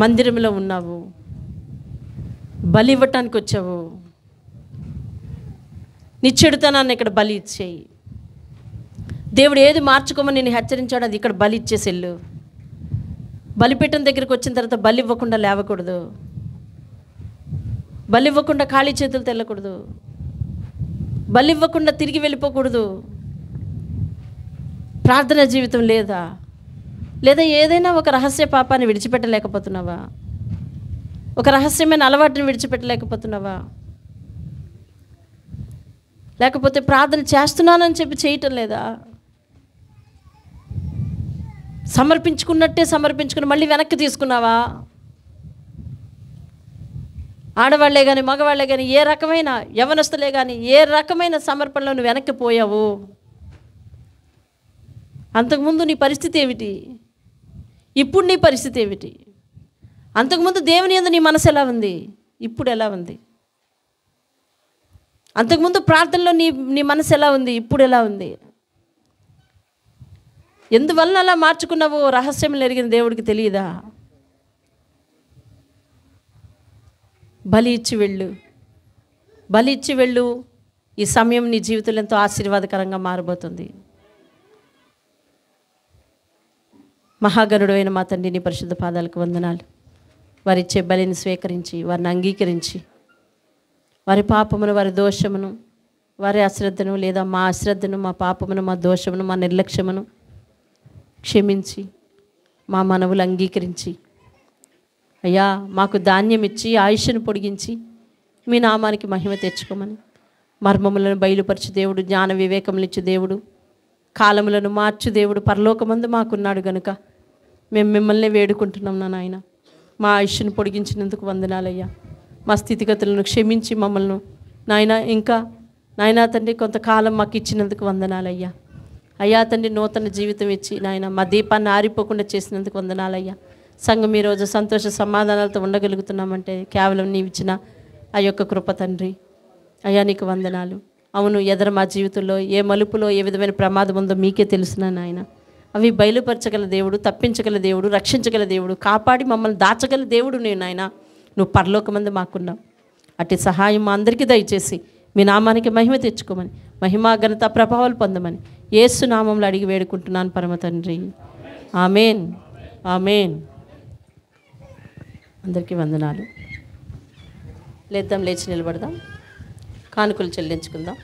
మందిరంలో ఉన్నావు, బలి ఇవ్వటానికి వచ్చావు, నీ చెడుతనాన్ని ఇక్కడ బలి ఇచ్చేయి. దేవుడు ఏది మార్చుకోమని నేను హెచ్చరించాడు అది ఇక్కడ బలి ఇచ్చేసెళ్ళు. బలిపీఠం దగ్గరికి వచ్చిన తర్వాత బలి ఇవ్వకుండా లేవకూడదు, బలి ఇవ్వకుండా ఖాళీ చేతులు తెల్లకూడదు, బలి ఇవ్వకుండా తిరిగి వెళ్ళిపోకూడదు. ప్రార్థన జీవితం లేదా ఏదైనా ఒక రహస్య పాపాన్ని విడిచిపెట్టలేకపోతున్నావా? ఒక రహస్యమైన అలవాటుని విడిచిపెట్టలేకపోతున్నావా? లేకపోతే ప్రార్థన చేస్తున్నానని చెప్పి చేయటం లేదా? సమర్పించుకున్నట్టే సమర్పించుకుని మళ్ళీ వెనక్కి తీసుకున్నావా? ఆడవాళ్లే కానీ మగవాళ్లే కానీ ఏ రకమైన యవనస్తులే కానీ ఏ రకమైన సమర్పణలో నువ్వు వెనక్కి పోయావు? అంతకుముందు నీ పరిస్థితి ఏమిటి? ఇప్పుడు నీ పరిస్థితి ఏమిటి? అంతకుముందు దేవుని యందు నీ మనసు ఎలా ఉంది? ఇప్పుడు ఎలా ఉంది? అంతకుముందు ప్రార్థనలో నీ మనసు ఎలా ఉంది? ఇప్పుడు ఎలా ఉంది? ఎందువలన అలా మార్చుకున్నావో రహస్యం ఎరిగిన దేవుడికి తెలియదా? బలి ఇచ్చి వెళ్ళు, బలి ఇచ్చి వెళ్ళు. ఈ సమయం నీ జీవితంలో ఎంతో ఆశీర్వాదకరంగా మారబోతుంది. మహాగణుడు అయిన మా తండ్రి, నీ పరిశుద్ధ పాదాలకు వందనాలు. వారిచ్చే బలిని స్వీకరించి వారిని అంగీకరించి వారి పాపమును, వారి దోషమును, వారి అశ్రద్ధను లేదా మా అశ్రద్ధను, మా పాపమును, మా దోషమును, మా నిర్లక్ష్యమును క్షమించి మా మనవులు అంగీకరించి అయ్యా మాకు ధాన్యం ఇచ్చి ఆయుష్ను పొడిగించి మీ నామానికి మహిమ తెచ్చుకోమని, మర్మములను బయలుపరచు దేవుడు, జ్ఞాన వివేకములు ఇచ్చు దేవుడు, కాలములను మార్చు దేవుడు పరలోకమందు మాకున్నాడు గనుక మేము మిమ్మల్ని వేడుకుంటున్నాం నాయన. మా ఆయుష్ను పొడిగించినందుకు వందనాలయ్యా. మా స్థితిగతులను క్షమించి మమ్మల్ని నాయన ఇంకా నాయనా తండ్రి కొంతకాలం మాకు ఇచ్చినందుకు వందనాలయ్యా. అయ్యా తండ్రి నూతన జీవితం ఇచ్చి నాయన మా దీపాన్ని ఆరిపోకుండా చేసినందుకు వందనాలయ్యా. సంఘం ఈరోజు సంతోష సమాధానాలతో ఉండగలుగుతున్నామంటే కేవలం నీవు ఇచ్చిన ఆ యొక్క కృప తండ్రి. అయ్యా నీకు వందనాలు. అవును, ఎదర మా జీవితంలో ఏ మలుపులో ఏ విధమైన ప్రమాదం ఉందో మీకే తెలుసునా నాయన. అవి బయలుపరచగల దేవుడు, తప్పించగల దేవుడు, రక్షించగల దేవుడు, కాపాడి మమ్మల్ని దాచగల దేవుడు నేను నాయన. నువ్వు పరలోకమందు మాకున్నావు. అట్టి సహాయం మా అందరికీ దయచేసి మీ నామానికి మహిమ తెచ్చుకోమని, మహిమా ఘనత ప్రభావాలు పొందమని యేసు నామంలో అడిగి వేడుకుంటున్నాను పరమ తండ్రి. ఆమేన్, ఆమేన్. అందరికీ వందనాలు. లేద్దాం, లేచి నిలబడదాం, కానుకలు చెల్లించుకుందాం.